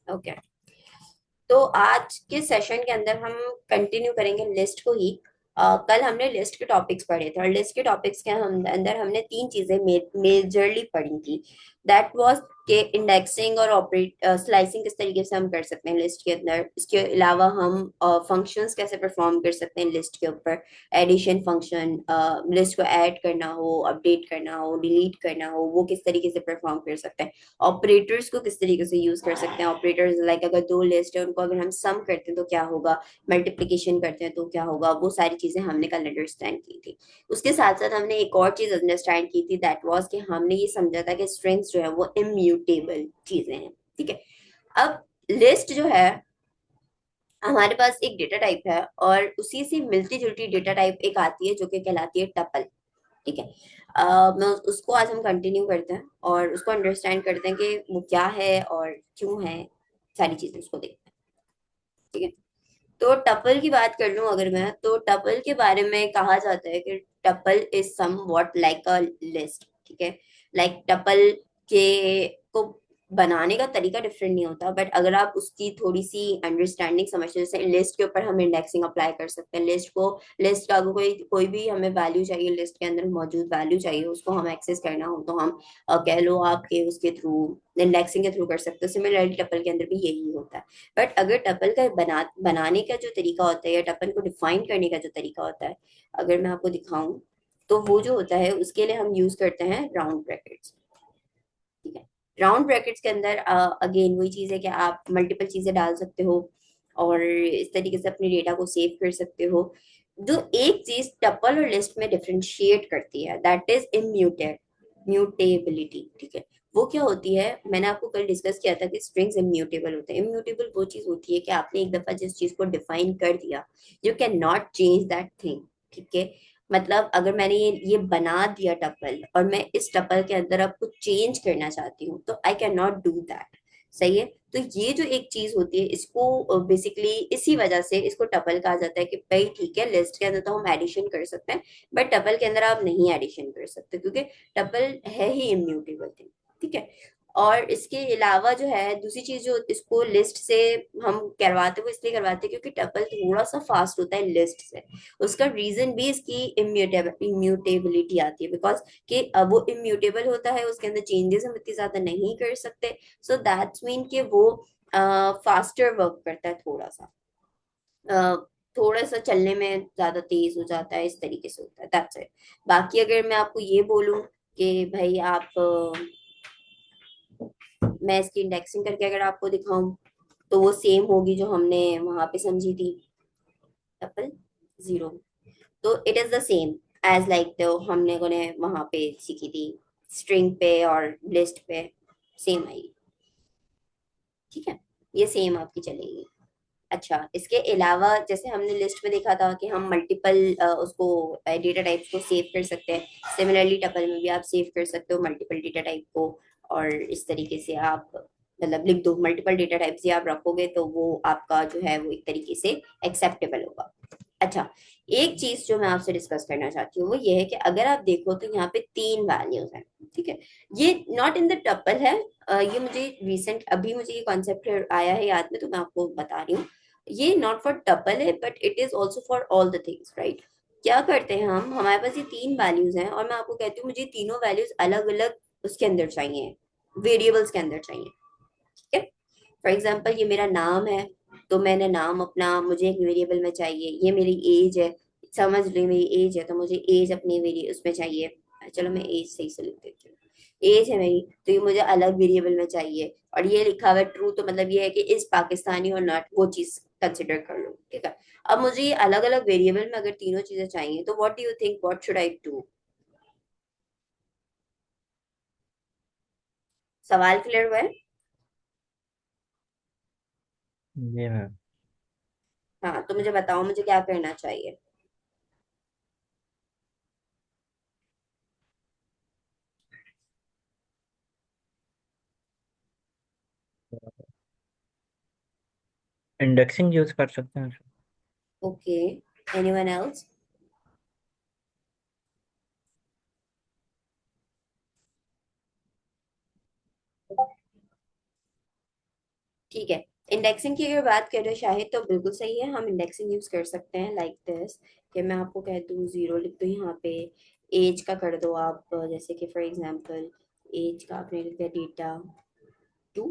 Okay. तो आज के सेशन के अंदर हम कंटिन्यू करेंगे लिस्ट को ही। कल हमने लिस्ट के टॉपिक्स पढ़े थे और लिस्ट के टॉपिक्स के अंदर हमने तीन चीजें मेजरली पढ़ी थी। दैट वाज के इंडेक्सिंग और ऑपरेट स्लाइसिंग किस तरीके से हम कर सकते हैं लिस्ट के अंदर। इसके अलावा हम फंक्शंस कैसे परफॉर्म कर सकते हैं लिस्ट के ऊपर। एडिशन फंक्शन, लिस्ट को ऐड करना हो, अपडेट करना हो, डिलीट करना हो, वो किस तरीके से परफॉर्म कर सकते हैं। ऑपरेटर्स को किस तरीके से यूज कर सकते हैं। ऑपरेटर्स लाइक अगर दो लिस्ट है उनको अगर हम सम करते हैं तो क्या होगा, मल्टीप्लिकेशन करते हैं तो क्या होगा, वो सारी चीजें हमने कल अंडरस्टैंड की थी। उसके साथ साथ हमने एक और चीज अंडरस्टैंड की थी, दैट वाज कि हमने ये समझा था कि स्ट्रिंग्स जो है वो इम्यूटेबल चीजें हैं। ठीक है। अब लिस्ट जो है, हमारे पास एक डेटा टाइप है और उसी से मिलती जुलती डेटा टाइप एक आती है जो कि कहलाती है टपल। ठीक है। मैं उसको आज हम कंटिन्यू करते हैं और उसको अंडरस्टैंड करते हैं कि वो क्या है और क्यों है, सारी चीजें उसको देखते हैं। ठीक है। तो टपल की बात कर लूं अगर मैं, तो टपल के बारे में कहा जाता है कि tuple is somewhat like a list. ठीक है। लाइक टपल के को बनाने का तरीका डिफरेंट नहीं होता, बट अगर आप उसकी थोड़ी सी अंडरस्टैंडिंग समझते हैं, जैसे लिस्ट के ऊपर हम इंडेक्सिंग अप्लाई कर सकते हैं। लिस्ट को, लिस्ट का अगर कोई कोई भी हमें वैल्यू चाहिए, लिस्ट के अंदर मौजूद वैल्यू चाहिए, उसको हम एक्सेस करना हो तो हम कह लो आपके उसके थ्रू, इंडेक्सिंग के थ्रू कर सकते हो। सिमिलरली टपल के अंदर भी यही होता है। बट अगर टपल का बनाने का जो तरीका होता है या टपल को डिफाइन करने का जो तरीका होता है, अगर मैं आपको दिखाऊं, तो वो जो होता है उसके लिए हम यूज करते हैं राउंड ब्रैकेट्स। ठीक है। राउंड ब्रैकेट्स के अंदर अगेन वही चीज है कि आप मल्टीपल चीजें डाल सकते हो और इस तरीके से अपने डेटा को सेव कर सकते हो। जो एक चीज टपल और लिस्ट में डिफरेंशिएट करती है, दैट इज इम्यूटेड म्यूटेबिलिटी। ठीक है। वो क्या होती है, मैंने आपको कल डिस्कस किया था कि स्ट्रिंग्स इम्यूटेबल होते हैं। इम्यूटेबल वो चीज होती है कि आपने एक दफा जिस चीज को डिफाइन कर दिया, you can not change that thing. ठीक है। मतलब अगर मैंने ये बना दिया टपल और मैं इस टपल के अंदर अब कुछ चेंज करना चाहती हूँ तो आई कैन नॉट डू दैट। सही है। तो ये जो एक चीज होती है, इसको बेसिकली इसी वजह से इसको टपल कहा जाता है कि भाई ठीक है, लिस्ट के अंदर तो हम एडिशन कर सकते हैं बट टपल के अंदर आप नहीं एडिशन कर सकते क्योंकि टपल है ही इम्यूटेबल थिंग। ठीक है। और इसके अलावा जो है दूसरी चीज जो इसको लिस्ट से हम करवाते, वो इसलिए करवाते हैं क्योंकि टपल थोड़ा सा फास्ट होता है लिस्ट से। उसका रीजन भी इसकी इम्यूटेबिलिटी आती है, बिकॉज कि वो इम्यूटेबल होता है, उसके अंदर चेंजेस हम इतनी ज्यादा नहीं कर सकते। सो दैट्स मीन कि वो फास्टर वर्क करता है थोड़ा सा, अ, थोड़ा सा चलने में ज्यादा तेज हो जाता है, इस तरीके से होता है। That's it. बाकी अगर मैं आपको ये बोलूं कि भाई आप मैं इसकी इंडेक्सिंग करके अगर आपको दिखाऊं तो वो सेम होगी जो हमने वहां पे समझी थी, टपल जीरो। तो it is the same as like जो हमने को ने वहां पे सीखी थी, स्ट्रिंग पे और लिस्ट पे सेम आएगी। ठीक है। ये सेम आपकी चलेगी। अच्छा, इसके अलावा जैसे हमने लिस्ट में देखा था कि हम मल्टीपल उसको डेटा टाइप्स को सेव कर सकते हैं, सिमिलरली टपल में भी आप सेव कर सकते हो मल्टीपल डेटा टाइप को। और इस तरीके से आप मतलब लिख दो मल्टीपल डेटा टाइप्स ही आप रखोगे तो वो आपका जो है वो एक तरीके से एक्सेप्टेबल होगा। अच्छा, एक चीज जो मैं आपसे डिस्कस करना चाहती हूँ वो ये है कि अगर आप देखो तो यहाँ पे तीन वैल्यूज हैं। ठीक है। ये नॉट इन द टपल है, ये मुझे रिसेंट अभी मुझे ये कॉन्सेप्ट आया है याद में तो मैं आपको बता रही हूँ। ये नॉट फॉर टपल है but it is also for all the things, right. क्या करते हैं हम, हमारे पास ये तीन वैल्यूज हैं और मैं आपको कहती हूँ मुझे तीनों वैल्यूज अलग अलग उसके अंदर चाहिए, वेरिएबल्स के अंदर चाहिए। ठीक है। फॉर एग्जाम्पल ये मेरा नाम है, तो मैंने नाम अपना मुझे एक वेरिएबल में चाहिए। ये मेरी एज है, समझ लो मेरी एज है तो मुझे एज अपनी वेरिए उसमें चाहिए। चलो मैं एज सही से लिख देती हूँ। एज है मेरी तो ये मुझे अलग वेरिएबल में चाहिए। और ये लिखा हुआ है ट्रू, तो मतलब ये है कि इस पाकिस्तानी और नॉट वो चीज कंसिडर कर लो। ठीक है। अब मुझे ये अलग अलग वेरिएबल में अगर तीनों चीजें चाहिए तो what do you think, what should I do. सवाल क्लियर हुआ है। जी मैम। हाँ, तो मुझे बताओ मुझे क्या करना चाहिए। इंडेक्सिंग यूज कर सकते हैं। Okay, anyone else. ठीक है। इंडेक्सिंग की अगर बात करें शाहिद, तो बिल्कुल सही है, हम इंडेक्सिंग यूज कर सकते हैं लाइक दिस, कि मैं आपको कह दूँ जीरो लिख दो यहाँ पे, एज का कर दो आप, जैसे कि फॉर एग्जांपल एज का आपने लिख दिया डेटा टू,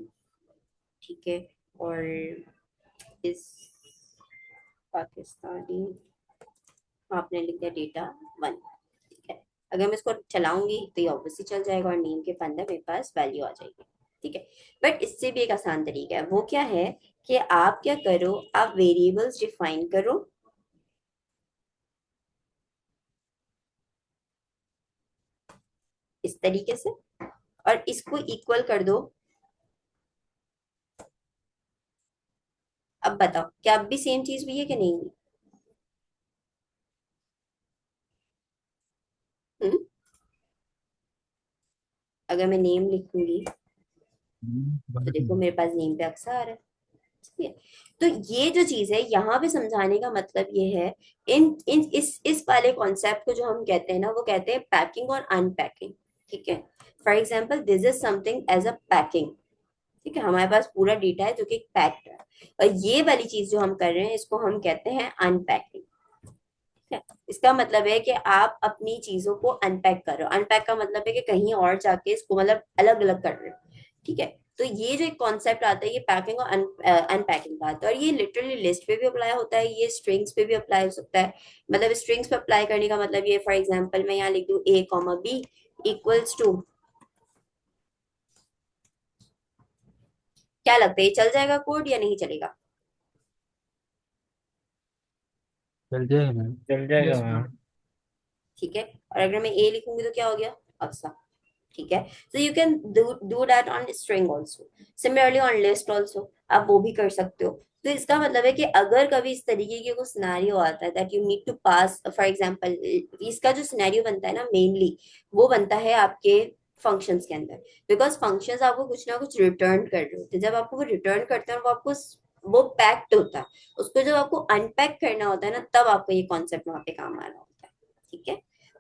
ठीक है। और इस पाकिस्तानी आपने लिख दिया डेटा वन, ठीक है। अगर मैं इसको चलाऊंगी तो ये ऑब्वियसली चल जाएगा और नेम के अंदर मेरे पास वैल्यू आ जाएगी, ठीक है। बट इससे भी एक आसान तरीका है, वो क्या है कि आप क्या करो, आप वेरिएबल्स डिफाइन करो इस तरीके से, और इसको इक्वल कर दो। अब बताओ क्या अब भी सेम चीज हुई है कि नहीं हुई? हम्म? अगर मैं नेम लिखूंगी तो देखो मेरे पास नेम पे अक्सर आ रहा है, ठीक है। तो ये जो चीज है यहाँ पे समझाने का मतलब ये है, इन इन इस वाले कॉन्सेप्ट को जो हम कहते हैं ना, वो कहते हैं पैकिंग और अनपैकिंग, ठीक है। For example this is something as a packing, ठीक है, हमारे पास पूरा डेटा है जो कि पैक्ड है, और ये वाली चीज जो हम कर रहे हैं इसको हम कहते हैं अनपैकिंग, ठीक है। इसका मतलब है कि आप अपनी चीजों को अनपैक कर रहे हो, अनपैक का मतलब है कि कहीं और जाके इसको मतलब अलग अलग कर रहे हो, ठीक है। तो ये जो एक कॉन्सेप्ट आता है, ये पैकिंग और अनपैकिंग का आता है, और ये लिटरली लिस्ट पे भी अप्लाई होता है, ये स्ट्रिंग्स पे भी अप्लाई हो सकता है। मतलब स्ट्रिंग्स पे अप्लाई करने का मतलब ये, फॉर एग्जांपल मैं यहाँ लिख दूँ ए कॉमा बी इक्वल्स टू, क्या लगता है ये चल जाएगा कोड या नहीं चलेगा? चल जाएगा मैम। चल जाएगा यस मैम। मैम। ठीक है। और अगर मैं ए लिखूंगी तो क्या हो गया, अक्सा, ठीक है। So you can do that on string also, similarly on list also, आप वो भी कर सकते हो। तो इसका मतलब है कि अगर कभी इस तरीके की कोई सिनेरियो आता है that you need to pass, for example इसका जो सिनेरियो बनता है ना मेनली, वो बनता है आपके फंक्शंस के अंदर, बिकॉज फंक्शंस आपको कुछ ना कुछ रिटर्न कर रहे होते हैं, जब आपको वो रिटर्न करते हैं और वो आपको वो पैक्ड होता है, उसको जब आपको अनपैक करना होता है ना, तब आपको ये कॉन्सेप्ट वहां पे काम आ रहा होता है, ठीक है।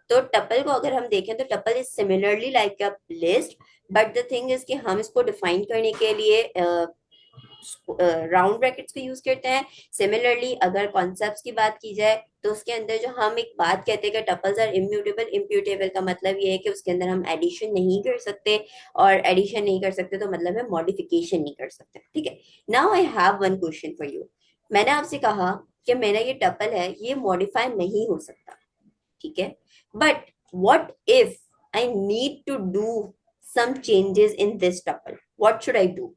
तो टपल को अगर हम देखें तो tuple is similarly like a list, but the thing is कि हम इसको डिफाइन करने के लिए राउंड ब्रैकेट्स को यूज करते हैं। सिमिलरली अगर कॉन्सेप्ट्स की बात की जाए तो उसके अंदर जो हम एक बात कहते हैं कि टपल्स आर इम्यूटेबल, इम्प्यूटेबल का मतलब ये है कि उसके अंदर हम एडिशन नहीं कर सकते, और एडिशन नहीं कर सकते तो मतलब है मॉडिफिकेशन नहीं कर सकते, ठीक है। Now I have one question for you. मैंने आपसे कहा कि मेरा ये टपल है, ये मॉडिफाई नहीं हो सकता, ठीक है। But what if I need to do some changes in this tuple? What should I do?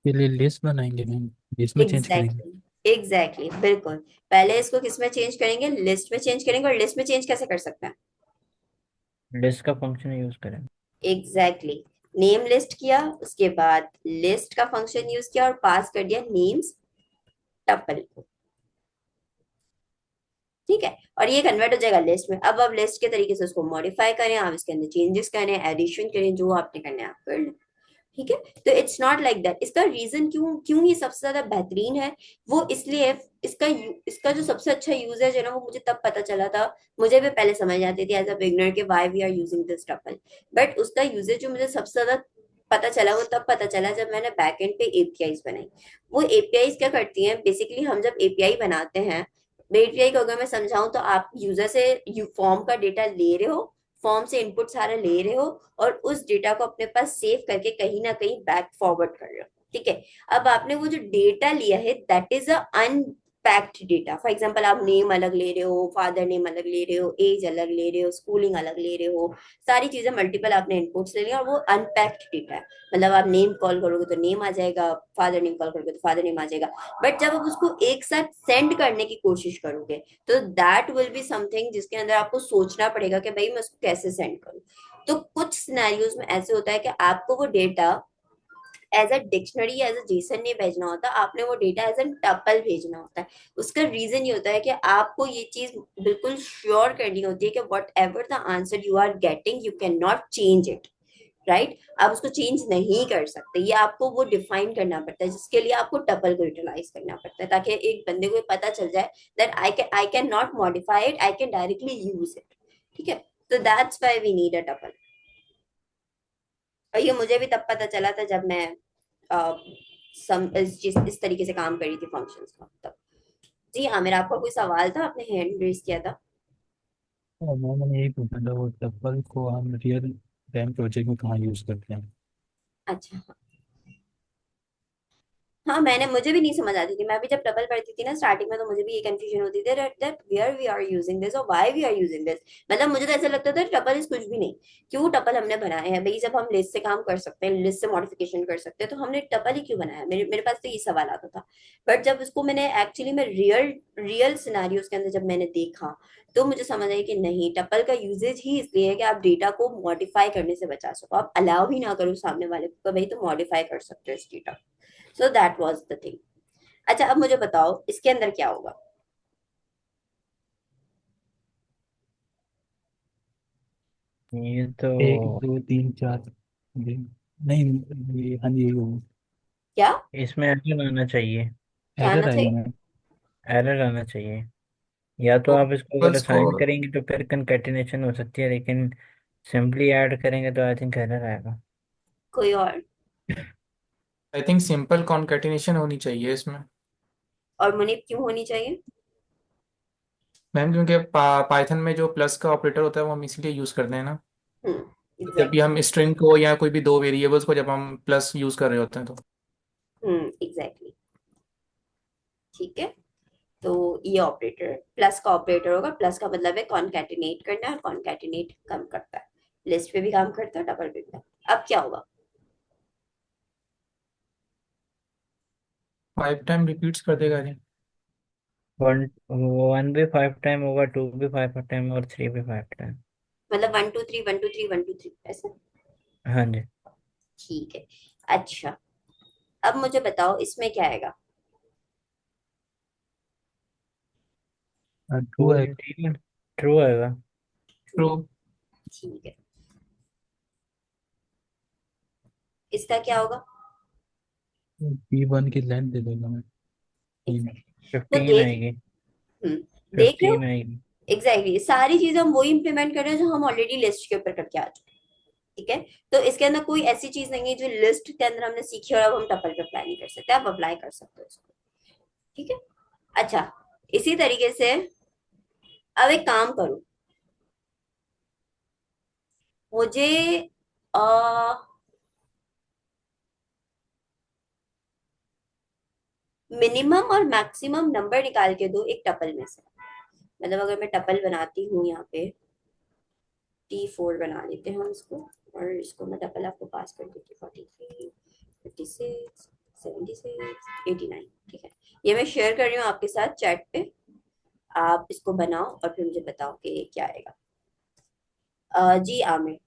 के लिए लिस्ट बनाएंगे मैम, लिस्ट में चेंज करेंगे। एग्जैक्टली बिल्कुल। पहले इसको किस में चेंज करेंगे, लिस्ट में चेंज करेंगे, और लिस्ट में चेंज कैसे कर सकते हैं? लिस्ट का फंक्शन यूज करें। एग्जैक्टली, नेम लिस्ट किया, उसके बाद लिस्ट का फंक्शन यूज किया और पास कर दिया नेम्स टपल को, ठीक है। और ये कन्वर्ट हो जाएगा लिस्ट में। अब लिस्ट के तरीके से उसको मॉडिफाई करें, आप इसके अंदर चेंजेस करें, एडिशन करें, जो आपने करना है आप कर लें, ठीक है। तो इट्स नॉट लाइक दैट। इसका रीजन क्यों क्यों ये सबसे ज्यादा बेहतरीन है, वो इसलिए है, इसका जो सबसे अच्छा यूजेज है ना, वो मुझे तब पता चला था, मुझे भी पहले समझ आती थी एज अ बिगनर के why we are using this tuple, but उसका यूजेज जो मुझे सबसे ज्यादा पता चला, वो तब पता चला जब मैंने बैकएंड पे एपीआईज बनाई। वो एपीआईज क्या करती हैं बेसिकली, हम जब एपीआई बनाते हैं, एपीआई को अगर मैं समझाऊं तो आप यूजर से फॉर्म का डेटा ले रहे हो, फॉर्म से इनपुट सारा ले रहे हो, और उस डेटा को अपने पास सेव करके कहीं ना कहीं बैक फॉरवर्ड कर रहे हो, ठीक है। अब आपने वो जो डेटा लिया है that is a unpacked data. For example आप नेम अलग ले रहे हो, फादर नेम अलग ले रहे हो, एज अलग ले रहे हो, स्कूलिंग अलग ले रहे हो, सारी चीजें मल्टीपल आपने इनपुट्स ले लिया, और वो अनपैक्ड डेटा है। मतलब आप नेम कॉल करोगे तो नेम आ जाएगा, फादर नेम कॉल करोगे तो फादर नेम आ जाएगा, बट जब आप उसको एक साथ सेंड करने की कोशिश करोगे तो दैट विल बी समथिंग जिसके अंदर आपको सोचना पड़ेगा कि भाई मैं उसको कैसे सेंड करूं। तो कुछ सिनेरियोज में ऐसे होता है कि आपको वो data as a dictionary, as a JSON नहीं भेजना होता, आपने वो डेटा एज अ टपल भेजना होता है। उसका रीजन ये होता है कि आपको ये चीज बिल्कुल श्योर करनी होती है कि whatever the answer you are getting, you can not change it, right. आप उसको चेंज नहीं कर सकते, ये आपको वो डिफाइन करना पड़ता है, जिसके लिए आपको टपल को यूटिलाइज करना पड़ता है, ताकि एक बंदे को पता चल जाए that I can not modify it, I can directly use it, ठीक है। तो that's why we need a tuple. और ये मुझे भी तब पता चला था जब मैं इस तरीके से काम कर रही थी फंक्शंस का तब। जी आमिर, आपका कोई सवाल था, आपने हैंड रेज किया था। और मैंने यही पूछा था, वो टप्पल को हम रियल टाइम प्रोजेक्ट में कहाँ यूज करते हैं? अच्छा, हाँ मैंने, मुझे भी नहीं समझ आती थी। मैं भी जब डबल पढ़ती थी ना स्टार्टिंग में, तो मुझे भी ये कंफ्यूजन होती थी that where we are using this और why we are using this. मतलब मुझे तो ऐसा लगता था टपल इज कुछ भी नहीं। क्यों टपल हमने बनाए हैं भाई? जब हम लिस्ट से काम कर सकते हैं, लिस्ट से मॉडिफिकेशन कर सकते हैं, तो हमने टपल ही क्यों बनाया? मेरे पास तो ये सवाल आता था। बट जब उसको मैंने एक्चुअली में रियल रियल सिनारियोज के अंदर जब मैंने देखा, तो मुझे समझ आई कि नहीं, टपल का यूजेज ही इसलिए है कि आप डेटा को मॉडिफाई करने से बचा सको, आप अलाउ ही ना करो सामने वाले को भाई तो मॉडिफाई कर सकते हो इस data. So that was the thing. अच्छा, अब मुझे बताओ इसके अंदर क्या होगा। ये तो 1 2 3 4 नहीं, ये हाँ जी, क्या? इसमें एरर आना चाहिए। क्या आना एरर आएगा चाहिए? मैम। एरर आना चाहिए। या तो तो आप इसको अगर बस को असाइन करेंगे तो फिर कंकैटिनेशन हो सकती है, लेकिन सिंपली ऐड करेंगे तो आई थिंक एरर आएगा। कोई और? आई थिंक सिंपल कॉन्केटिनेशन होनी चाहिए इसमें। और मुनीब क्यों होनी चाहिए? मैम क्योंकि पाइथन में जो प्लस का ऑपरेटर होता है वो हम इसीलिए यूज करते हैं ना। जब भी एग्जैक्टली। हम स्ट्रिंग को या कोई भी दो वेरिएबल्स को जब हम प्लस यूज कर रहे होते हैं तो। एग्जैक्टली। ठीक है। तो ये ऑपरेटर प्लस का ऑपरेटर होगा। प्लस का मतलब है कॉन्कैटिनेट करना है, और कॉन्कैटिनेट काम करता है, लिस्ट पे भी काम करता है, डबल पे भी। अब क्या होगा? 5 टाइम रिपीट्स कर देगा ये। वन वन भी 5 टाइम होगा, 2 भी 5 टाइम और 3 भी 5 टाइम। मतलब 1 2 3 1 2 3 1 2 3 ऐसा? हाँ जी। ठीक है। अच्छा, अब मुझे बताओ इसमें क्या आएगा। ट्रू है। ठीक है, ट्रू आएगा। ट्रू। ठीक है। इसका क्या होगा? P1 की लेंथ दे देगा मैं। तीन। एग्जैक्टली। तो 15 देख, आएगी। हम्म, देख रहे हो? 15 आएगी। एग्जैक्टली, सारी चीजें हम वही इंप्लीमेंट कर रहे हैं जो हम ऑलरेडी लिस्ट के ऊपर करके आ चुके हैं। ठीक है। तो इसके अंदर कोई ऐसी चीज नहीं है जो लिस्ट के अंदर हमने सीखी और अब हम टपल पे अप्लाई नहीं कर सकते। आप अप्लाई कर सकते हो इसको। ठीक है। अच्छा, इसी तरीके से अब एक काम करो। मुझे मिनिमम और मैक्सिमम नंबर निकाल के दो एक टपल में से। मतलब अगर मैं टपल बनाती हूँ यहाँ पे, T4 बना लेते हैं हम इसको, और इसको मैं टपल आपको पास कर देती हूँ 43 56 76 89। ठीक है। ये मैं शेयर कर रही हूँ आपके साथ चैट पे। आप इसको बनाओ और फिर मुझे बताओ कि क्या आएगा। जी आमिर।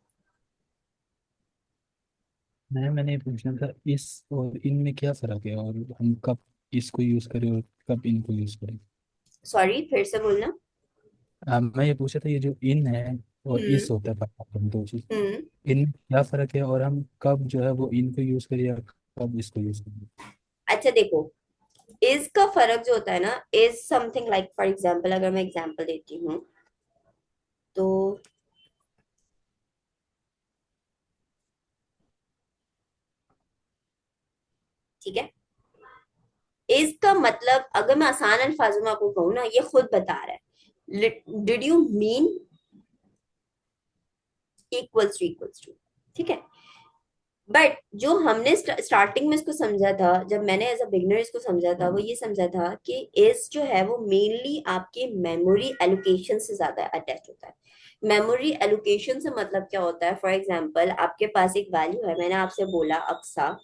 मैंने ये पूछना था, इस और इन में क्या फर्क है, और हम कब इसको यूज करें और कब इनको यूज करें? सॉरी, फिर से बोलना। मैं ये पूछा था, ये जो इन है और हम्म। इस होता है, पाइथन दो चीज, हम्म। इनमें क्या फर्क है, और हम कब जो है वो इनको यूज करें या कब इसको यूज करें? अच्छा देखो, इज का फर्क जो होता है ना, is something like for example, अगर मैं एग्जाम्पल देती हूँ तो, ठीक है, इज का मतलब अगर मैं आसान अल्फाजों में आपको कहूँ ना, ये खुद बता रहा है did you mean equals to. ठीक है। बट जो हमने स्टार्टिंग में इसको समझा था, जब मैंने एज अ बिगनर इसको समझा था, वो ये समझा था कि इस जो है वो मेनली आपके मेमोरी एलोकेशन से ज्यादा अटैच होता है। मेमोरी एलोकेशन से मतलब क्या होता है? फॉर एग्जाम्पल, आपके पास एक वैल्यू है, मैंने आपसे बोला अक्सा,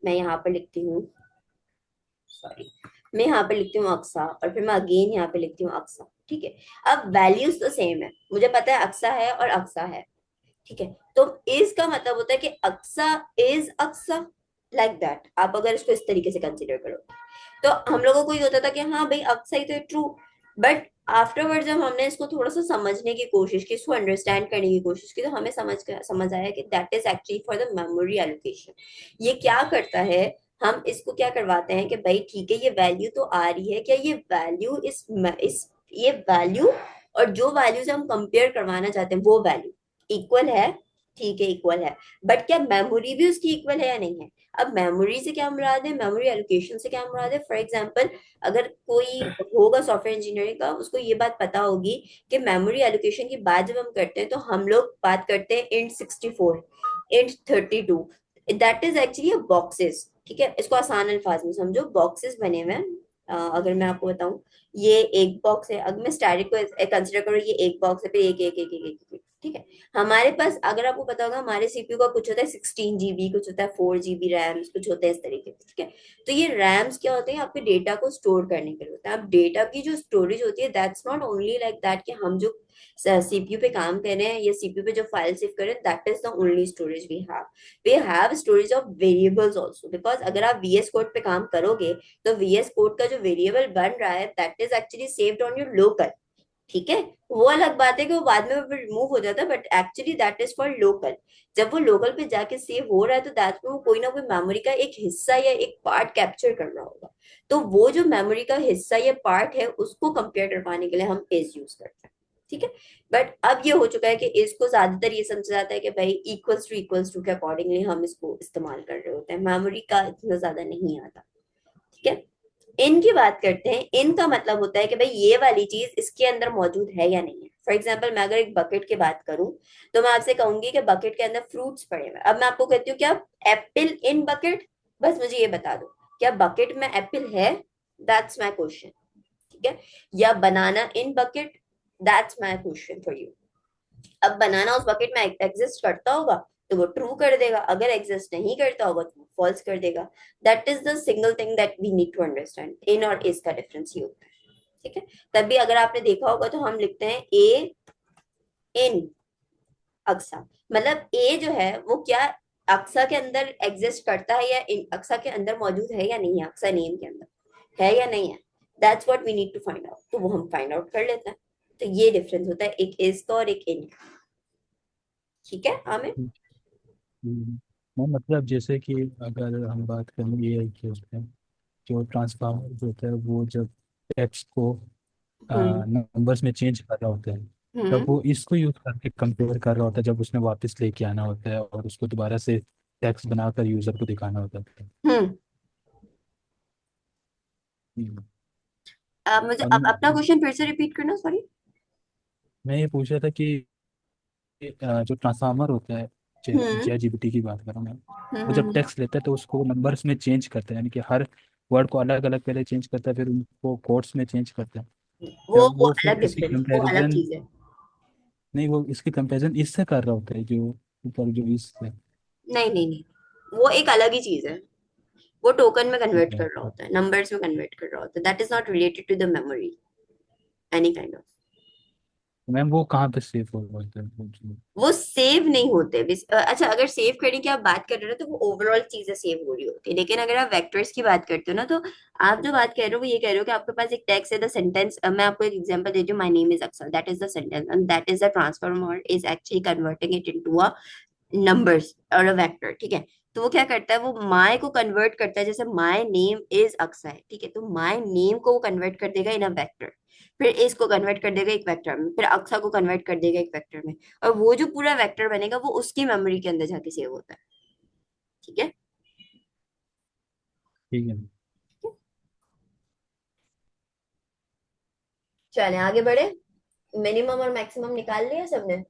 मैं यहाँ पर लिखती हूँ, सॉरी, मैं यहाँ पे लिखती हूँ अक्सा, और फिर मैं अगेन यहाँ पे लिखती हूँ अक्सा। ठीक है। अब वैल्यूज तो सेम है, मुझे पता है अक्सा है और अक्सा है। ठीक है। तो इज का मतलब होता है कि अक्सा इज अक्सा, लाइक दैट। आप अगर इसको इस तरीके से कंसिडर करो, तो हम लोगों को ये होता था कि हाँ भाई अक्सा ही तो ट्रू। बट आफ्टरवर्ड जब हमने इसको थोड़ा सा समझने की कोशिश की, इसको अंडरस्टैंड करने की कोशिश की, तो हमें समझ आया कि that is actually for the memory allocation. ये क्या करता है, हम इसको क्या करवाते हैं कि भाई ठीक है, ये वैल्यू तो आ रही है, क्या ये वैल्यू इस ये वैल्यू और जो वैल्यूज हम कंपेयर करवाना चाहते हैं वो वैल्यू इक्वल है? ठीक है, इक्वल है, बट क्या मेमोरी भी उसकी इक्वल है या नहीं है? अब मेमोरी से क्या मुराद है, मेमोरी एलोकेशन से क्या मुराद है? फॉर एग्जांपल, अगर कोई होगा सॉफ्टवेयर इंजीनियरिंग का, उसको ये बात पता होगी कि मेमोरी एलोकेशन की बात जब हम करते हैं तो हम लोग बात करते हैं int 64, int 32, that is actually boxes. ठीक है, इसको आसान अल्फाज में समझो, बॉक्सेस बने हुए हैं। अगर मैं आपको बताऊं, ये एक बॉक्स है, अगर मैं स्टैटिक को कंसिडर करूँ, ये एक बॉक्स है, पे एक एक एक एक एक, एक, ठीक है। हमारे पास, अगर आपको पता होगा, हमारे सीपीयू का कुछ होता है 16 GB, कुछ होता है 4 GB रैम्स, कुछ होते हैं इस तरीके से, ठीक है। तो ये रैम्स क्या होते हैं? आपके डेटा को स्टोर करने के लिए होता है। अब डेटा की जो स्टोरेज होती है, that's not only like that कि हम जो सीपीयू पे काम कर रहे हैं या सीपीयू पे जो फाइल सेव कर रहे हैं, that is the only storage we have storage of variables also, because अगर आप वीएस कोड पे काम करोगे तो वीएस कोड का जो वेरिएबल बन रहा है, that is actually saved on your local. ठीक है, वो अलग बात है कि वो बाद में रिमूव हो जाता है, but actually that is for local. जब वो लोकल पे जाके सेव हो रहा है तो दैट में वो कोई ना कोई मेमोरी का एक हिस्सा या एक पार्ट कैप्चर कर रहा होगा। तो वो जो मेमोरी का हिस्सा या पार्ट है, उसको कंपेयर कर पाने के लिए हम इज यूज करते हैं। ठीक है, बट अब ये हो चुका है कि इसको ज्यादातर ये समझा जाता है कि भाई इक्वल्स टू के अकॉर्डिंगली हम इसको इस्तेमाल कर रहे होते हैं, मेमोरी का इतना ज्यादा नहीं आता। ठीक है, इनकी बात करते हैं। इनका मतलब होता है कि भाई ये वाली चीज इसके अंदर मौजूद है या नहीं है। फॉर एग्जाम्पल, मैं अगर एक बकेट की बात करूं तो मैं आपसे कहूंगी कि बकेट के अंदर फ्रूट्स पड़े हुए हैं। अब मैं आपको कहती हूँ, क्या एप्पल इन बकेट? बस मुझे ये बता दो, क्या बकेट में एप्पल है? That's my question. ठीक है, या banana in bucket? That's my question for you. अब बनाना उस बकेट में एग्जिस्ट करता होगा तो वो ट्रू कर देगा, अगर एग्जिस्ट नहीं करता होगा तो फॉल्स कर देगा। That is the single thing that we need to understand, इन और इस का डिफरेंस ये होता है। ठीक है, तभी अगर आपने देखा होगा तो हम लिखते हैं ए इन अक्सा, मतलब ए जो है वो क्या अक्सा के अंदर एग्जिस्ट करता है, या इन अक्सा के अंदर मौजूद है या नहीं है, अक्सा नेम के अंदर है या नहीं है। That's what we need to find out, तो वो हम फाइंड आउट कर लेते हैं। तो ये डिफरेंस होता है एक इज का और एक इन का। ठीक है आमिर? वो मतलब जैसे कि अगर हम बात करें ये कि उसमें जो ट्रांसफार्मर जो होता है वो जब टेक्स्ट को हम्म नंबर्स में चेंज कर रहा होता है, तब हम्म वो इसको यूज करके कंपेयर कर रहा होता है जब उसने वापस लेके आना होता है और उसको दोबारा से टेक्स्ट बनाकर यूजर को दिखाना होता है। हम्म। हम्म। आप मुझे अब अब अपना क्वेश्चन फिर से रिपीट करना, सॉरी। मैं ये पूछ रहा था कि जो ट्रांसफार्मर होता है, हम्म चैट जीपीटी की बात कर रहा हूँ मैं, वो जब हम्म। टेक्स्ट लेता है तो उसको नंबर्स में चेंज करता है, यानी कि हर वर्ड को अलग अलग पहले चेंज करता है फिर उनको कोड्स में चेंज करता है। क्या वो वो फिर अलग इसकी डिफरेंस, वो अलग कंपैरिजन, चीज है। नहीं वो इसकी कंपैरिजन इससे कर रहा होता है जो ऊपर जो इस है। नहीं नहीं नहीं, वो एक अलग ही चीज है। वो टोकन में कन्वर्ट ठीक है। कर रहा होता है, नंबर्स में कन्वर्ट कर रहा होता है, that is not related to the memory any kind of. तो मैम वो कहाँ पे सेव होगा होता है वो सेव नहीं होते अच्छा, अगर सेव करने की आप बात कर रहे हो तो वो ओवरऑल चीजें सेव हो रही होती है, लेकिन अगर आप वेक्टर्स की बात करते हो ना, तो आप जो बात कह रहे हो वो ये कह रहे हो कि आपके पास एक टेक्स्ट है, द सेंटेंस, मैं आपको एक एग्जांपल देती हूँ, माय नेम इज अक्सर, that is the sentence and that is the transformer is actually converting it into a numbers और अ वेक्टर। ठीक है, तो वो क्या करता है, वो माय को कन्वर्ट करता है, जैसे माय नेम इज अक्सा है, ठीक है, तो माय नेम को वो कन्वर्ट कर देगा इन अ वेक्टर, फिर इसको कन्वर्ट कर देगा एक वेक्टर में, फिर अक्सा को कन्वर्ट कर देगा एक वेक्टर में, और वो जो पूरा वेक्टर बनेगा वो उसकी मेमोरी के अंदर जाके सेव होता है। ठीक है। ठीक है। चले आगे बढ़े, मिनिमम और मैक्सिमम निकाल लिया सबने?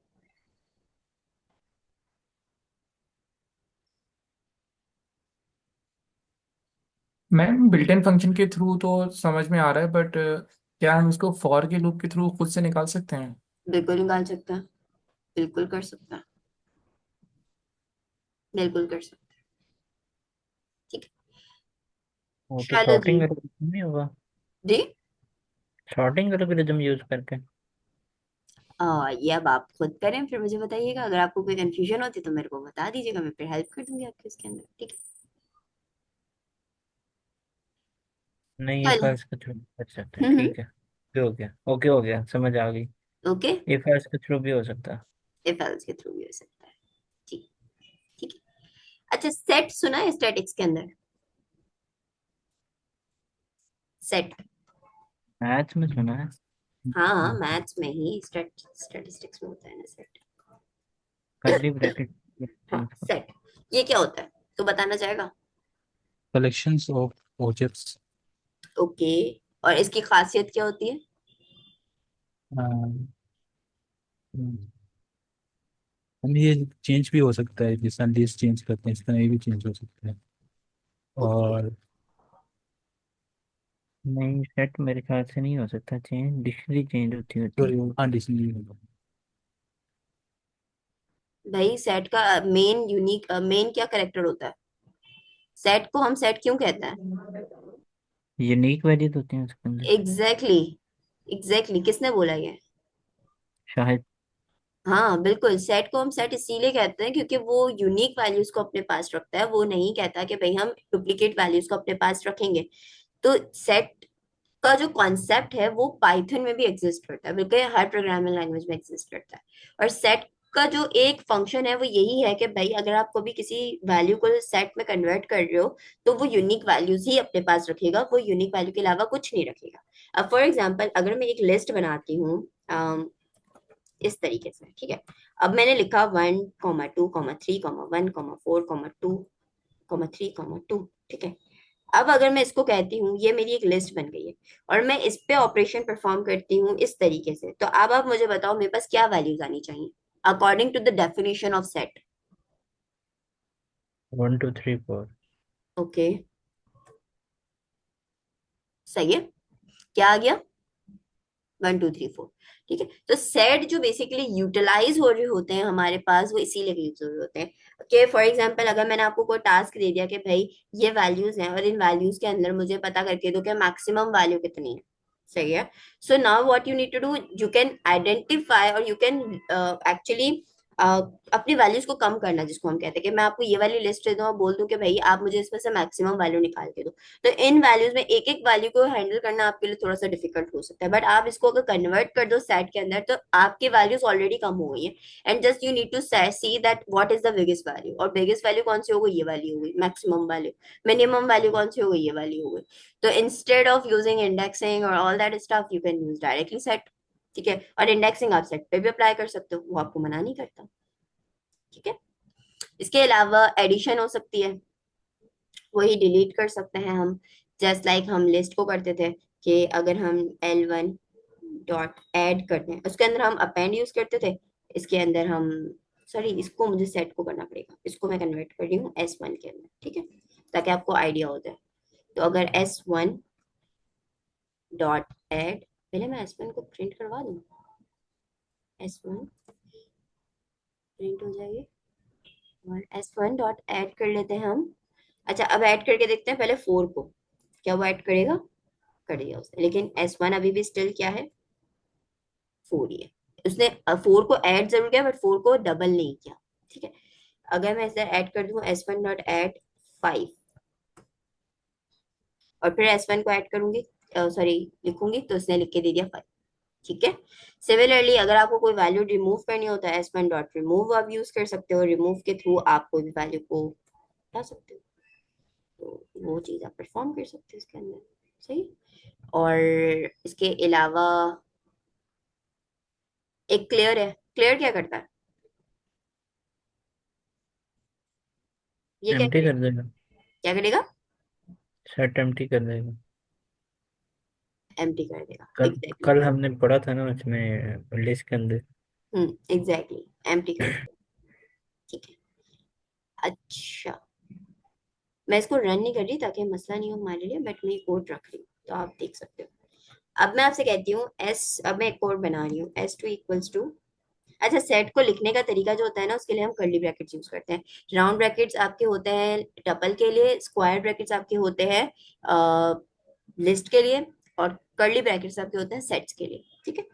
मैम बिल्ट इन फंक्शन के थ्रू तो समझ में आ रहा है, बट क्या हम इसको फॉर के लूप के थ्रू खुद से निकाल सकते हैं? बिल्कुल निकाल सकता है, बिल्कुल कर सकता है, बिल्कुल कर सकता है। ठीक है, वो तो चलो जी। सॉर्टिंग एल्गोरिथम नहीं होगा? जी, सॉर्टिंग एल्गोरिथम यूज करके। ये अब आप खुद करें, फिर मुझे बताइएगा, अगर आपको कोई कंफ्यूजन होती तो मेरे को बता दीजिएगा, मैं फिर हेल्प कर दूंगी आपके इसके अंदर। ठीक नहीं, ये है, चलो। फर्स्ट के थ्रू कर सकते हैं, ठीक है। ओके हो गया, समझ आ गई। ओके, ये फर्स्ट के थ्रू भी हो सकता है। इफ एल्स के थ्रू भी हो सकता है। ठीक, ठीक है। अच्छा, सेट सुना है स्टैटिक्स के अंदर? सेट, मैथ्स में सुना है। हाँ हाँ, मैथ्स में ही स्टैटिस्टिक्स में होता है ना सेट। कर्ली ब्रैकेट हाँ, चेंज करो। सेट ये क्या होता है तो बताना चाहेगा? Collections of objects. ओके, और इसकी खासियत क्या होती है? हम ये चेंज भी हो सकता है, जैसे लिस्ट चेंज करते हैं इस तरह ये भी चेंज हो सकता है। ओके, और नहीं, सेट मेरे ख्याल से नहीं हो सकता चेंज, डिक्शनरी चेंज होती है। हाँ डिसीजन। भाई सेट का मेन यूनिक मेन क्या करेक्टर होता है? सेट को हम सेट क्यों कहते हैं? यूनिक वैल्यूज होती हैं उसके अंदर। एग्जैक्टली, एग्जैक्टली किसने बोला ये? शायद। हाँ बिल्कुल, सेट को हम सेट इसीलिए कहते हैं क्योंकि वो यूनिक वैल्यूज को अपने पास रखता है, वो नहीं कहता कि भाई हम डुप्लीकेट वैल्यूज को अपने पास रखेंगे। तो सेट का जो कॉन्सेप्ट है वो पाइथन में भी एग्जिस्ट करता है, बल्कि हर प्रोग्रामिंग लैंग्वेज में एग्जिस्ट करता है। और सेट का जो एक फंक्शन है वो यही है कि भाई अगर आप कभी किसी वैल्यू को सेट में कन्वर्ट कर रहे हो तो वो यूनिक वैल्यूज ही अपने पास रखेगा, वो यूनिक वैल्यू के अलावा कुछ नहीं रखेगा। अब फॉर एग्जाम्पल अगर मैं एक लिस्ट बनाती हूँ इस तरीके से, ठीक है। अब मैंने लिखा 1,2,3,1,4,2,3,2, ठीक है। अब अगर मैं इसको कहती हूँ ये मेरी एक लिस्ट बन गई है और मैं इस पे ऑपरेशन परफॉर्म करती हूँ इस तरीके से, तो अब आप मुझे बताओ मेरे पास क्या वैल्यूज आनी चाहिए according to the definition of set? 1 2 3 4। Okay, सही है। क्या आ गया? 1 2 3 4, ठीक है। तो सेट जो बेसिकली यूटिलाइज हो रहे होते हैं हमारे पास वो इसीलिए यूज हो रहे होते हैं कि फॉर एग्जांपल अगर मैंने आपको कोई टास्क दे दिया कि भाई ये वैल्यूज हैं और इन वैल्यूज के अंदर मुझे पता करके दो कि मैक्सिमम वैल्यू कितनी है, सही है। So now what you need to do, you can identify और यू कैन एक्चुअली अपनी वैल्यूज को कम करना, जिसको हम कहते हैं कि मैं आपको ये वाली लिस्ट दे दूं और बोल दूं कि भाई आप मुझे इसमें से मैक्सिमम वैल्यू निकाल के दो। तो इन वैल्यूज में एक एक वैल्यू को हैंडल करना आपके लिए थोड़ा सा डिफिकल्ट हो सकता है, बट आप इसको अगर कन्वर्ट कर दो सेट के अंदर तो आपकी वैल्यूज ऑलरेडी कम हो गई है। And just you need to see that what is the biggest value, और बिगेस्ट वैल्यू कौन सी हो गई? ये वैल्यू हो गई मैक्सिमम वैल्यू। मिनिमम वैल्यू कौन सी हो गई? ये वैल्यू हो गई। तो इंस्टेड ऑफ यूजिंग इंडेक्सिंग और all that stuff you can use directly set, ठीक है। और इंडेक्सिंग आप सेट पे भी अप्लाई कर सकते हो, वो आपको मना नहीं करता, ठीक है। इसके अलावा एडिशन हो सकती है, वही डिलीट कर सकते हैं हम, जस्ट लाइक हम लिस्ट को करते थे कि अगर हम L1 डॉट ऐड करते हैं उसके अंदर हम अपेंड यूज करते थे, इसके अंदर हम, सॉरी इसको मुझे सेट को करना पड़ेगा, इसको मैं कन्वर्ट कर रही हूँ S1 के अंदर, ठीक है, ताकि आपको आइडिया हो जाए। तो अगर S1 डॉट ऐड, पहले मैं S1 को प्रिंट करवा दूँ, S1 प्रिंट हो जाएगी और S1 डॉट ऐड कर लेते हैं हम। अच्छा, अब ऐड करके देखते हैं पहले 4 को, क्या वो ऐड करेगा? कर दिया उसने, लेकिन S1 अभी भी स्टिल क्या है? 4 ही है। उसने 4 को ऐड जरूर किया बट 4 को डबल नहीं किया, ठीक है। अगर मैं इसे ऐड कर दूं S1 डॉट ऐड 5 और फिर S1 को ऐड करूंगी, सॉरी लिखूंगी, तो उसने लिख के दे दिया 5, ठीक है। सिमिलरली अगर आपको कोई वैल्यू रिमूव करनी होता है S1 डॉट रिमूव आप यूज कर सकते हो, रिमूव के थ्रू आप कोई भी वैल्यू को हटा सकते हो, तो वो चीज आप परफॉर्म कर सकते हो इसके अंदर, सही। और इसके अलावा एक क्लियर है, क्लियर क्या करता है? ये क्या एम्प्टी करेगा? कर देगा। क्या करेगा? सेट एम्प्टी कर देगा। एम्प्टी कर देगा, कल एग्जैक्टली। कल हमने पढ़ा था ना उसमें लिस्ट के अंदर। एग्जैक्टली, एम्प्टी कर देगा, ठीक है। अच्छा, मैं इसको रन नहीं कर रही ताकि मसला नहीं हो हमारे लिए, बट मैं कोड रख रही हूँ तो आप देख सकते हो। अब मैं आपसे कहती हूँ अब मैं एक कोड बना रही हूँ S2 इक्वल्स टू, अच्छा सेट को लिखने का तरीका जो होता है ना उसके लिए हम कर्ली ब्रैकेट्स यूज करते हैं। राउंड ब्रैकेट्स आपके होते हैं टपल के लिए, स्क्वायर ब्रैकेट्स आपके होते हैं लिस्ट के लिए, और कर्ली ब्रैकेट्स आपके होते हैं सेट्स के लिए, ठीक है।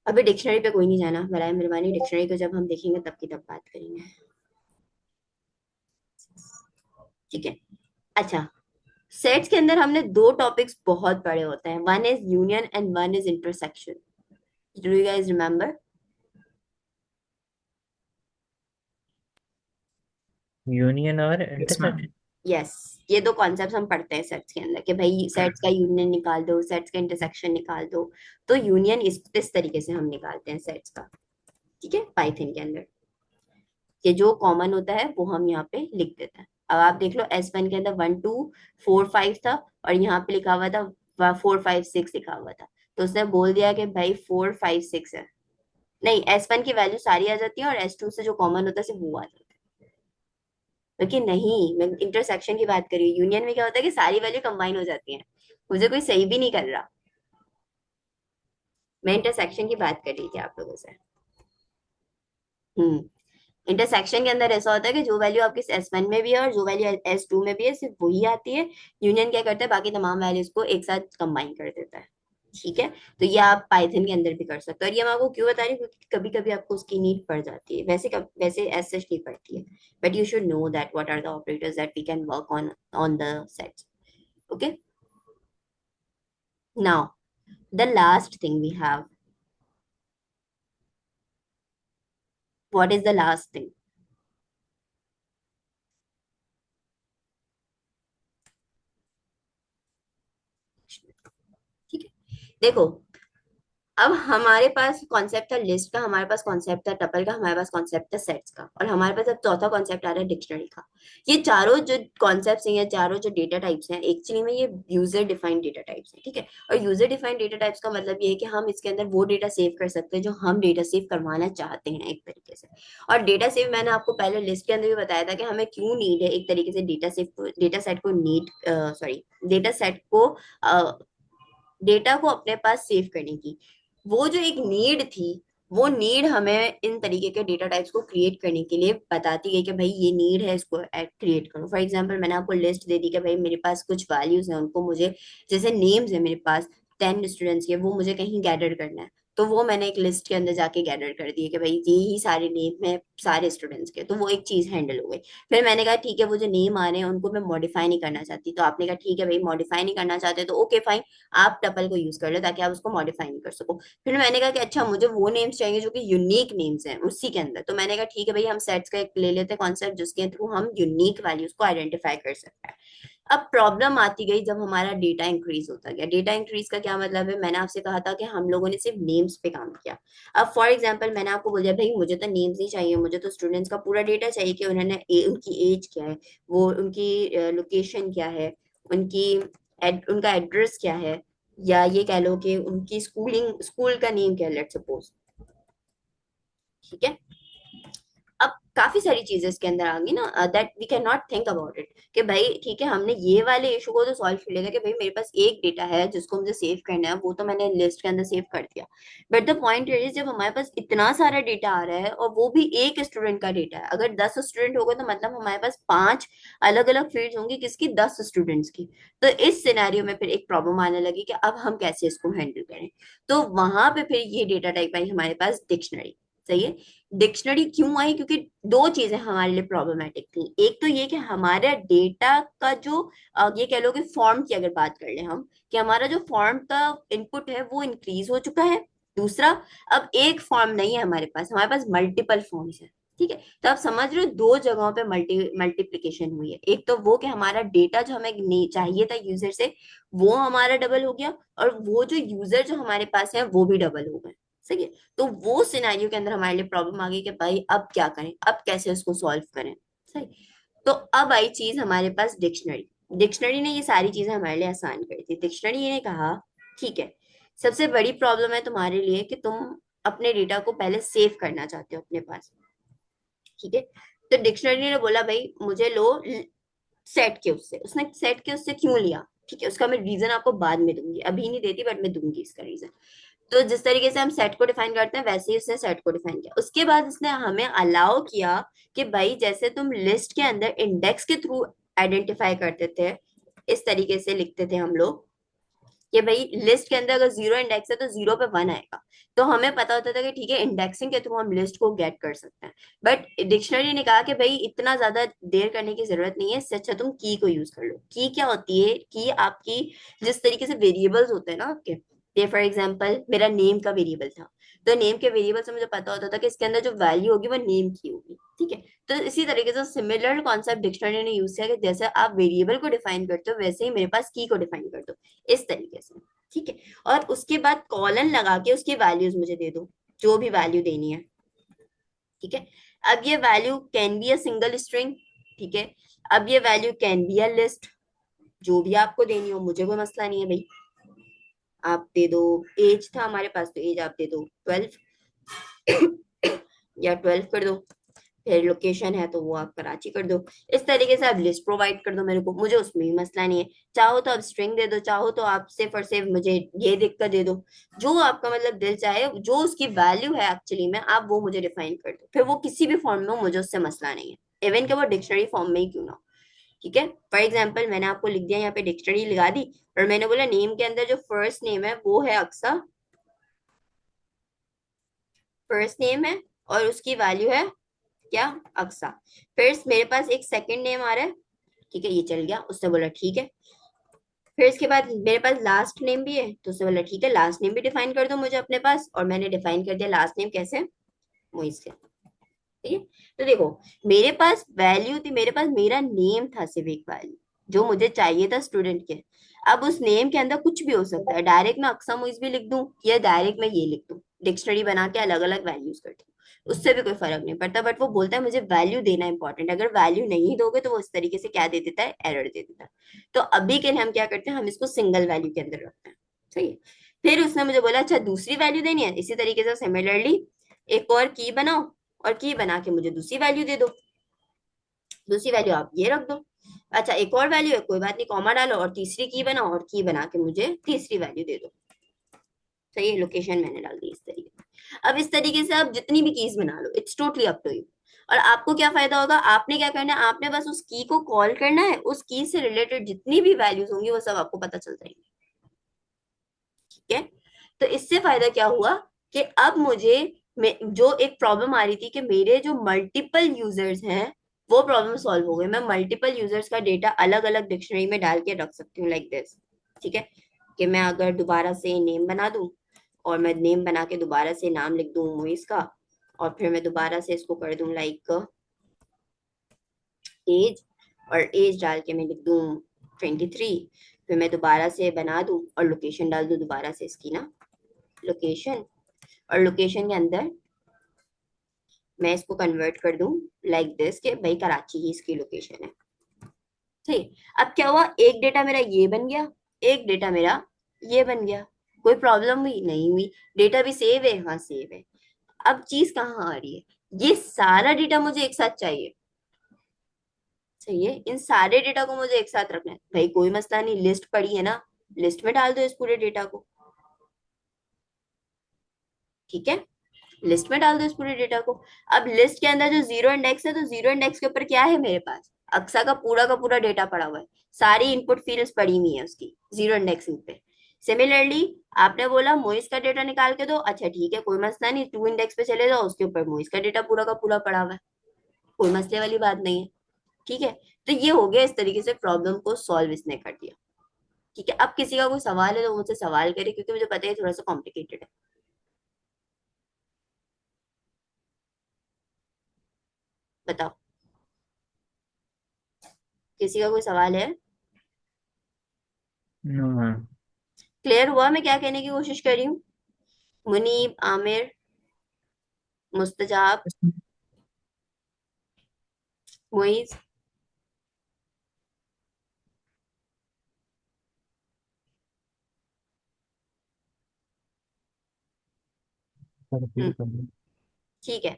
अभी डिक्शनरी पे कोई नहीं जाना, बराए मेहरबानी, डिक्शनरी को जब हम देखेंगे तब की तब बात करेंगे, ठीक है। अच्छा, सेट्स के अंदर हमने दो टॉपिक्स बहुत बड़े होते हैं, one is union and one is intersection. Do you guys remember? Union और यस मैम। इंटरसेक्शन। यस, ये दो कॉन्सेप्ट्स हम पढ़ते हैं सेट्स के अंदर कि भाई सेट्स का यूनियन निकाल दो, सेट्स का इंटरसेक्शन निकाल दो। तो यूनियन इस तरीके से हम निकालते हैं सेट्स का, ठीक है, पाइथन के अंदर। कि जो कॉमन होता है वो हम यहाँ पे लिख देते हैं। अब आप देख लो S1 के अंदर 1 2 4 5 था, और यहाँ पे लिखा हुआ था 4 5 6 लिखा हुआ था। तो उसने बोल दिया कि भाई 4 5 6 है। नहीं, S1 की वैल्यू सारी आ जाती है और S2 से जो कॉमन होता है सिर्फ वो आ जाता है। लेकिन नहीं, मैं इंटरसेक्शन की बात कर रही हूँ। यूनियन में क्या होता है कि सारी वैल्यू कंबाइन हो जाती है। मुझे कोई सही भी नहीं कर रहा, मैं इंटरसेक्शन की बात कर रही थी आप लोगों से। हम्म। इंटरसेक्शन के अंदर ऐसा होता है कि जो वैल्यू आपकी S1 में भी है और जो वैल्यू S2 में भी है सिर्फ वही आती है। यूनियन क्या करता है, बाकी तमाम वैल्यूज को एक साथ कंबाइन कर देता है। ठीक है। तो ये आप पाइथन के अंदर भी कर सकते हो, और ये मैं आपको क्यों बता रही हूँ, क्योंकि कभी कभी आपको उसकी नीड पड़ जाती है। वैसे एज सच नहीं पड़ती है, but you should know that what are the operators that we can work on the sets. Okay, now the last thing we have, what is the last thing? ठीक है, देखो, अब हमारे पास कॉन्सेप्ट था list का, हमारे पास कॉन्सेप्ट था tuple का, हमारे पास कॉन्सेप्ट था सेट्स का, और हमारे पास अब चौथा कॉन्सेप्ट आ रहा है डिक्शनरी का। ये चारों जो कॉन्सेप्ट्स हैं या चारों जो डेटा टाइप्स हैं, एक्चुअली में ये यूजर डिफाइंड डेटा टाइप्स हैं। ठीक है। और यूजर डिफाइंड डेटा टाइप्स का मतलब ये है कि हम इसके अंदर वो डेटा सेव कर सकते हैं जो हम डेटा सेव करवाना चाहते हैं एक तरीके से। और डेटा सेव मैंने आपको पहले लिस्ट के अंदर भी बताया था कि हमें क्यों नीड है एक तरीके से डेटा सेट को नीड, सॉरी, डेटा सेट को, डेटा को अपने पास सेव करने की। वो जो एक नीड थी, वो नीड हमें इन तरीके के डेटा टाइप्स को क्रिएट करने के लिए बताती गई कि भाई ये नीड है, इसको क्रिएट करो। फॉर एग्जांपल मैंने आपको लिस्ट दे दी कि भाई मेरे पास कुछ वैल्यूज हैं, उनको मुझे, जैसे नेम्स है मेरे पास 10 स्टूडेंट्स के, वो मुझे कहीं गैदर करना है। तो वो मैंने एक लिस्ट के अंदर जाके गैदर कर दिए कि भाई ये ही सारे नेम है सारे स्टूडेंट्स के, तो वो एक चीज हैंडल हो गई। फिर मैंने कहा ठीक है, वो जो नेम आ रहे हैं उनको मैं मॉडिफाई नहीं करना चाहती, तो आपने कहा ठीक है भाई मॉडिफाई नहीं करना चाहते तो ओके फाइन, आप टपल को यूज कर लो ताकि आप उसको मॉडिफाई नहीं कर सको। फिर मैंने कहा कि अच्छा मुझे वो नेम्स चाहिए जो कि यूनिक नेम्स हैं उसी के अंदर, तो मैंने कहा ठीक है भाई हम सेट्स का एक ले लेते हैं कॉन्सेप्ट जिसके थ्रू हम यूनिक वैल्यूज को आइडेंटिफाई कर सकते हैं। अब प्रॉब्लम आती गई जब हमारा डेटा इंक्रीज होता गया। डेटा इंक्रीज का क्या मतलब है, मैंने आपसे कहा था कि हम लोगों ने सिर्फ नेम्स पे काम किया। अब फॉर एग्जांपल मैंने आपको बोला भाई मुझे तो नेम्स नहीं चाहिए, मुझे तो स्टूडेंट्स का पूरा डेटा चाहिए कि उन्होंने उनकी एज क्या है, वो उनकी लोकेशन क्या है, उनकी उनका एड्रेस क्या है, या ये कह लो कि उनकी स्कूल का नेम क्या है, लेट्स सपोज। ठीक है। अब काफी सारी चीजें इसके अंदर आ गई ना, that we can not think about it, कि भाई ठीक है हमने ये वाले इशू को तो सॉल्व कर लिया था कि भाई मेरे पास एक डेटा है जिसको मुझे सेव करना है, वो तो मैंने लिस्ट के अंदर सेव कर दिया। बट द पॉइंट इज जब हमारे पास इतना सारा डेटा आ रहा है और वो भी एक स्टूडेंट का डेटा है, अगर 10 स्टूडेंट हो गए तो मतलब हमारे पास 5 अलग अलग फील्ड्स होंगी किसकी, 10 स्टूडेंट्स की। तो इस सिनेरियो में फिर एक प्रॉब्लम आने लगी कि अब हम कैसे इसको हैंडल करें। तो वहां पे फिर ये डेटा टाइप आई हमारे पास डिक्शनरी। सही है। डिक्शनरी क्यों आई, क्योंकि दो चीजें हमारे लिए प्रॉब्लमेटिक थी। एक तो ये कि हमारा डेटा का जो, ये कह लो कि फॉर्म की अगर बात कर ले हम, कि हमारा जो फॉर्म का इनपुट है वो इंक्रीज हो चुका है। दूसरा, अब एक फॉर्म नहीं है हमारे पास मल्टीपल फॉर्म्स है। ठीक है। तो आप समझ रहे हो दो जगहों पे मल्टीप्लीकेशन हुई है। एक तो वो कि हमारा डेटा जो हमें चाहिए था यूजर से, वो हमारा डबल हो गया, और वो जो यूजर जो हमारे पास है वो भी डबल हो गए। सही है। तो वो सिनेरियो के अंदर हमारे लिए प्रॉब्लम आ गई कि भाई अब क्या करें, अब कैसे उसको सॉल्व करें। सही। तो अब आई चीज हमारे पास डिक्शनरी। डिक्शनरी ने ये सारी चीजें हमारे लिए आसान कर दी। डिक्शनरी ने कहा ठीक है, सबसे बड़ी प्रॉब्लम है तुम्हारे लिए कि तुम अपने डेटा को पहले सेव करना चाहते हो अपने पास। ठीक है। तो डिक्शनरी ने बोला भाई मुझे लो सेट के उससे, उसने सेट के उससे क्यों लिया, ठीक है, उसका मैं रीजन आपको बाद में दूंगी, अभी नहीं देती बट मैं दूंगी इसका रीजन। तो जिस तरीके से हम सेट को डिफाइन करते हैं वैसे ही उसने सेट को डिफाइन किया। उसके बाद उसने हमें अलाउ किया कि भाई जैसे तुम लिस्ट के अंदर इंडेक्स के थ्रू आइडेंटिफाई करते थे, इस तरीके से लिखते थे हम लोग कि भाई लिस्ट के अंदर अगर 0 इंडेक्स है तो 0 पे 1 आएगा। तो हमें पता होता था कि ठीक है इंडेक्सिंग के थ्रू हम लिस्ट को गेट कर सकते हैं। बट डिक्शनरी ने कहा कि भाई इतना ज्यादा देर करने की जरूरत नहीं है, इससे अच्छा तुम की को यूज कर लो। की क्या होती है, की आपकी जिस तरीके से वेरिएबल्स होते हैं ना आपके, ये फॉर एग्जाम्पल मेरा नेम का वेरिएबल था, तो नेम के वेरिएबल से मुझे पता होता था कि इसके अंदर जो वैल्यू होगी वो नेम की होगी। ठीक है। तो इसी तरीके से सिमिलर कॉन्सेप्ट डिक्शनरी ने यूज किया कि जैसे आप वेरिएबल को डिफाइन करते हो वैसे ही मेरे पास की को डिफाइन कर दो, इस तरीके से। ठीक है। और उसके बाद कॉलन लगा के उसकी वैल्यूज मुझे दे दो, जो भी वैल्यू देनी है। ठीक है। अब ये value can be a single string, ठीक है। अब ये value can be a list, जो भी आपको देनी हो, मुझे कोई मसला नहीं है भाई। आप दे दो, एज था हमारे पास तो एज आप दे दो 12 या 12 कर दो। फिर लोकेशन है तो वो आप कराची कर दो। इस तरीके से आप लिस्ट प्रोवाइड कर दो मेरे को, मुझे उसमें भी मसला नहीं है। चाहो तो आप स्ट्रिंग दे दो, चाहो तो आप सिर्फ और सिर्फ मुझे ये लिख कर दे दो, जो आपका मतलब दिल चाहे, जो उसकी वैल्यू है एक्चुअली में, आप वो मुझे डिफाइन कर दो। फिर वो किसी भी फॉर्म में हो, मुझे उससे मसला नहीं है, इवन कि वो डिक्शनरी फॉर्म में ही क्यों ना हो, ठीक है। फॉर एग्जाम्पल मैंने आपको लिख दिया यहाँ पे डिक्शनरी लगा दी, और मैंने बोला नेम के अंदर जो फर्स्ट नेम है वो है अक्सा, फर्स्ट नेम है, और उसकी वैल्यू है क्या, अक्सा। फिर मेरे पास एक सेकंड नेम आ रहा है, ठीक है, ये चल गया, उसने बोला ठीक है। फिर इसके बाद मेरे पास लास्ट नेम भी है, तो उसने बोला ठीक है, लास्ट नेम भी डिफाइन कर दो मुझे अपने पास, और मैंने डिफाइन कर दिया लास्ट नेम कैसे, मोइस से, ठीक है। तो देखो, मेरे पास वैल्यू थी, मेरे पास मेरा नेम था सिर्फ एक वैल्यू, जो मुझे चाहिए था स्टूडेंट के। अब उस नेम के अंदर कुछ भी हो सकता है, डायरेक्ट मैं अक्सा मोइस भी लिख दूं, या डायरेक्ट मैं ये लिख दूं, डिक्शनरी बना के अलग अलग वैल्यूज करती हूँ, उससे भी कोई फर्क नहीं पड़ता। बट वो बोलता है मुझे वैल्यू देना इंपॉर्टेंट है, अगर वैल्यू नहीं दोगे तो वो इस तरीके से क्या दे देता है, एरर दे देता है। तो अभी के लिए हम क्या करते हैं, हम इसको सिंगल वैल्यू के अंदर रखते हैं, सही है। फिर उसने मुझे बोला अच्छा दूसरी वैल्यू देनी है, इसी तरीके से सिमिलरली एक और की बनाओ, और की बना के मुझे दूसरी वैल्यू दे दो, दूसरी वैल्यू आप ये रख दो। अच्छा एक और वैल्यू है, कोई बात नहीं, कॉमा डालो, और तीसरी की बनाओ, और की बना के मुझे तीसरी वैल्यू दे दो। तो ये लोकेशन मैंने डाल दी इस तरीके से। अब इस तरीके से आप जितनी भी कीज बना लो, it's totally up to you. और आपको क्या फायदा होगा, आपने क्या करना है, आपने बस उस की को कॉल करना है, उस की से रिलेटेड जितनी भी वैल्यूज होंगी वो सब आपको पता चल जाएंगी, ठीक है। तो इससे फायदा क्या हुआ कि अब मुझे जो एक प्रॉब्लम आ रही थी कि मेरे जो मल्टीपल यूजर्स हैं, वो प्रॉब्लम सॉल्व हो गई। मैं मल्टीपल यूजर्स का डेटा अलग अलग डिक्शनरी में डाल के रख सकती हूँ लाइक दिस, ठीक है। कि मैं अगर दोबारा से नेम बना दूं, और मैं नेम बना के दोबारा से नाम लिख दूं मोइस का, और फिर मैं दोबारा से इसको कर दूं लाइक एज, और एज डाल के मैं लिख दूं 23। फिर मैं दोबारा से बना दूं और लोकेशन डाल दूं दोबारा से इसकी ना, लोकेशन, और लोकेशन के अंदर मैं इसको कन्वर्ट कर दूं लाइक दिस के भाई कराची ही इसकी लोकेशन है, ठीक। अब क्या हुआ, एक डेटा मेरा ये बन गया, एक डेटा मेरा ये बन गया, कोई प्रॉब्लम हुई नहीं हुई, डेटा भी सेव है, हाँ सेव है। अब चीज कहाँ आ रही है, ये सारा डेटा मुझे एक साथ चाहिए, सही है, इन सारे डेटा को मुझे एक साथ रखना है भाई, कोई मसला नहीं, लिस्ट पड़ी है ना, लिस्ट में डाल दो इस पूरे डेटा को, ठीक है, लिस्ट में डाल दो इस पूरे डेटा को। अब लिस्ट के अंदर जो जीरो इंडेक्स है, तो जीरो इंडेक्स के ऊपर क्या है मेरे पास, अक्सा का पूरा डेटा पड़ा हुआ है, सारी इनपुट फील्ड्स पड़ी हुई है उसकी जीरो इंडेक्सिंग पे। सिमिलरली आपने बोला मोइस का डेटा निकाल के दो, अच्छा ठीक है, कोई मसला नहीं, टू इंडेक्स पे चले जाओ, उसके ऊपर मोइस का डेटा पूरा का पूरा पड़ा हुआ है, कोई मसले वाली बात नहीं है, ठीक है। तो ये हो गया, इस तरीके से प्रॉब्लम को सॉल्व इसने कर दिया, ठीक है। अब किसी का कोई सवाल है तो मुझसे सवाल करे, क्योंकि मुझे पता है थोड़ा सा कॉम्प्लिकेटेड है, बताओ, किसी का कोई सवाल है। No ma'am. क्लियर हुआ मैं क्या कहने की कोशिश कर रही हूँ, मुनीब, आमिर, मुस्तजाब, मुइज। हम्म, ठीक है।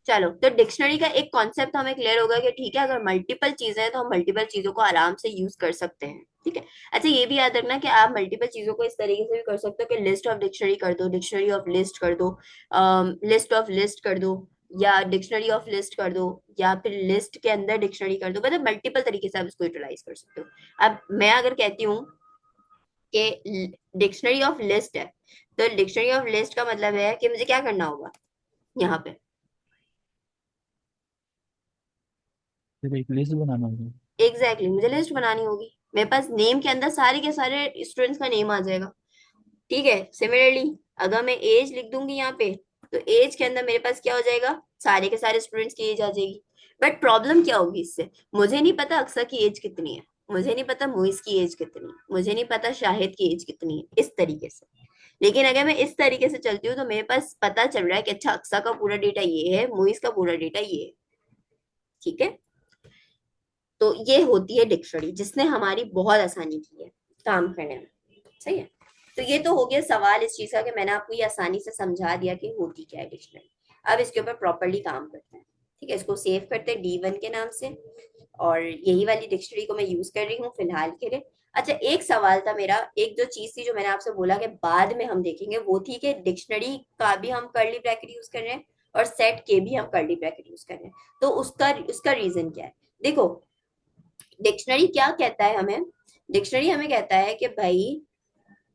चलो, तो डिक्शनरी का एक कॉन्सेप्ट हमें क्लियर होगा कि ठीक है, अगर मल्टीपल चीजें हैं तो हम मल्टीपल चीजों को आराम से यूज कर सकते हैं, ठीक है। अच्छा ये भी याद रखना कि आप मल्टीपल चीजों को इस तरीके से भी कर सकते हो कि लिस्ट ऑफ डिक्शनरी कर दो, डिक्शनरी ऑफ लिस्ट कर दो, लिस्ट ऑफ लिस्ट कर दो, या डिक्शनरी ऑफ लिस्ट कर दो, या फिर लिस्ट के अंदर डिक्शनरी कर दो, मतलब मल्टीपल तरीके से आप इसको यूटिलाइज कर सकते हो। अब मैं अगर कहती हूँ कि डिक्शनरी ऑफ लिस्ट है, तो डिक्शनरी ऑफ लिस्ट का मतलब है कि मुझे क्या करना होगा यहाँ पे, फिर एक लिस्ट बनाना होगा। एग्जैक्टली मुझे लिस्ट बनानी होगी। मेरे पास नेम के अंदर सारे के सारे स्टूडेंट्स का नेम आ जाएगा, ठीक है। सिमिलरली अगर मैं एज लिख दूंगी यहाँ पे, तो एज के अंदर मेरे पास क्या हो जाएगा, सारे के सारे स्टूडेंट्स की एज आ जाएगी। बट प्रॉब्लम क्या होगी इससे, मुझे नहीं पता अक्सर की एज कितनी है, मुझे नहीं पता मुइस की एज कितनी है, मुझे नहीं पता शाहिद की एज कितनी है, इस तरीके से। लेकिन अगर मैं इस तरीके से चलती हूँ तो मेरे पास पता चल रहा है कि अच्छा अक्सा का पूरा डेटा ये है, मुइस का पूरा डेटा ये है। ठीक है, तो ये होती है डिक्शनरी जिसने हमारी बहुत आसानी की है काम करने में। सही है। तो ये तो हो गया सवाल इस चीज का कि मैंने आपको ये आसानी से समझा दिया कि होती क्या है डिक्शनरी। अब इसके ऊपर प्रॉपरली काम करते हैं। ठीक है, इसको सेव करते हैं D1 के नाम से, और यही वाली डिक्शनरी को मैं यूज कर रही हूँ फिलहाल के लिए। अच्छा, एक सवाल था मेरा, एक जो चीज थी जो मैंने आपसे बोला कि बाद में हम देखेंगे, वो थी कि डिक्शनरी का भी हम कर्ली ब्रैकेट यूज कर रहे हैं और सेट के भी हम कर्ली ब्रैकेट यूज कर रहे हैं। तो उसका उसका रीजन क्या है? देखो, डिक्शनरी क्या कहता है हमें? डिक्शनरी हमें कहता है कि भाई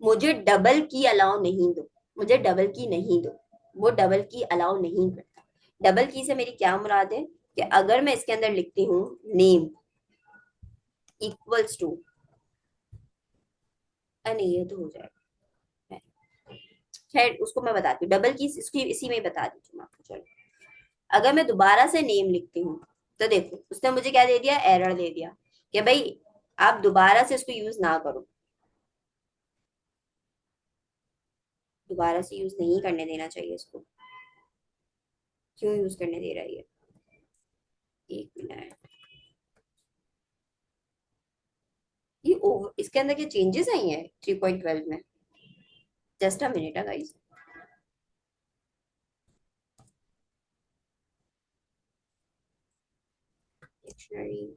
मुझे डबल की अलाउ नहीं दो, मुझे डबल की नहीं दो। वो डबल की अलाउ नहीं करता। डबल की से मेरी क्या मुराद है कि अगर मैं इसके अंदर लिखती हूँ नेम इक्वल्स टू, नहीं ये तो हो जाएगा, खैर उसको मैं बताती हूँ, डबल की इसकी इसी में ही बता देती हूँ मैं आपको। चलो, अगर मैं दोबारा से नेम लिखती हूँ तो देखो उसने मुझे क्या दे दिया, एरर दे दिया कि भाई आप दोबारा से इसको यूज ना करो। दोबारा से यूज नहीं करने देना चाहिए इसको। क्यों यूज करने दे रहा है ये? एक मिनट, ये इसके अंदर क्या चेंजेस आई हैं 3.12 में? Just a minute guys. Dictionary,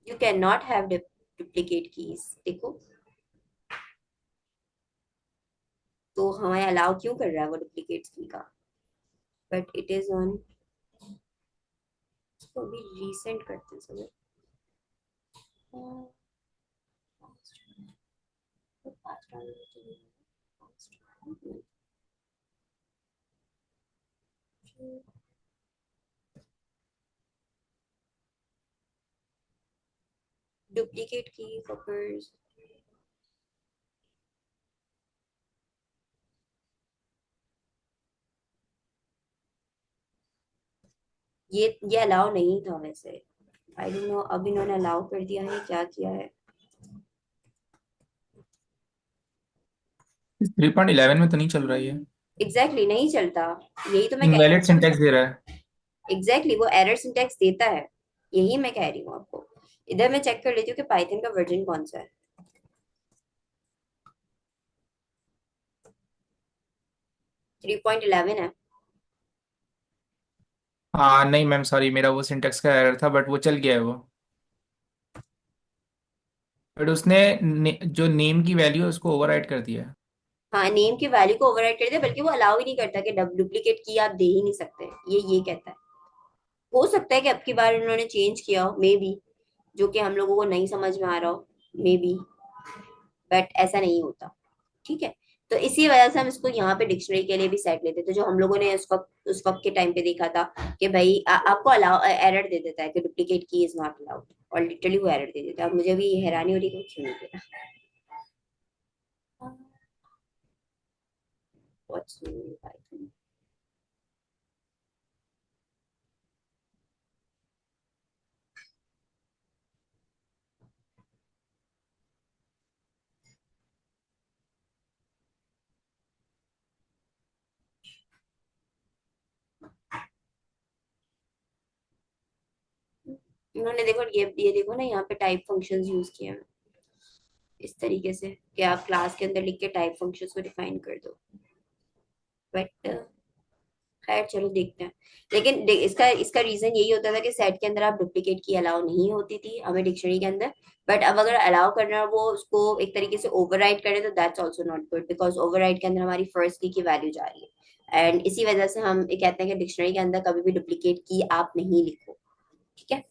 you can not have duplicate keys. देखो, तो हमें अलाउ क्यों कर रहा है वो डुप्लीकेट की का? बट इट इज ऑन, इसको अभी रीसेंट करते हैं सब। डुप्लीकेट की फकर्स, ये अलाउ नहीं था वैसे। आई डोंट नो, अब इन्होंने अलाउ कर दिया है, क्या किया है। 3.11 में तो नहीं चल रहा है ये। एग्जैक्टली नहीं चलता, यही तो मैं कह रही इनवैलिड हूँ। सिंटैक्स दे रहा है। एग्जैक्टली वो एरर सिंटैक्स देता है, यही मैं कह रही हूँ आपको। इधर मैं चेक कर लेती हूँ कि पाइथन का वर्जन कौन सा है। 3.11 है। हाँ नहीं मैम सॉरी, मेरा वो सिंटैक्स का एरर था, बट वो चल गया है वो। बट उसने जो नेम की वैल्यू है उसको ओवरराइड कर दिया है। हाँ, नेम की वैल्यू को ओवरराइड कर दिया, बल्कि वो अलाउ ही नहीं करता कि डुप्लीकेट की आप दे ही नहीं सकते, ये कहता है। हो सकता है कि अब की बार उन्होंने चेंज किया हो, मे बी, जो कि हम लोगों को नहीं समझ में आ रहा हो, मे बी, बट ऐसा नहीं होता। ठीक है, तो इसी वजह से हम इसको यहाँ पे डिक्शनरी के लिए भी सेट लेते थे, जो हम लोगों ने उस वक्त के टाइम पे देखा था कि भाई आपको अलाउ एरर दे देता है कि डुप्लीकेट की इज नॉट अलाउड, और लिटरली वो एरर दे देता है। अब मुझे भी हैरानी हो रही है कि क्यों नहीं दे रहा। What's new Python? इन्होंने देखो ये देखो ना, यहाँ पे टाइप फंक्शंस यूज किए हैं इस तरीके से कि आप क्लास के अंदर लिख के टाइप फंक्शंस को डिफाइन कर दो। बट खैर चलो देखते हैं। लेकिन इसका इसका रीजन यही होता था कि सेट के अंदर आप डुप्लीकेट की अलाउ नहीं होती थी हमें डिक्शनरी के अंदर। बट अब अगर अलाउ करना है वो उसको एक तरीके से ओवरराइड करे तो that's also not good, because override के अंदर हमारी फर्स्ट की वैल्यू जा रही है। एंड इसी वजह से हम ये कहते हैं कि डिक्शनरी के अंदर कभी भी डुप्लीकेट की आप नहीं लिखो। ठीक है,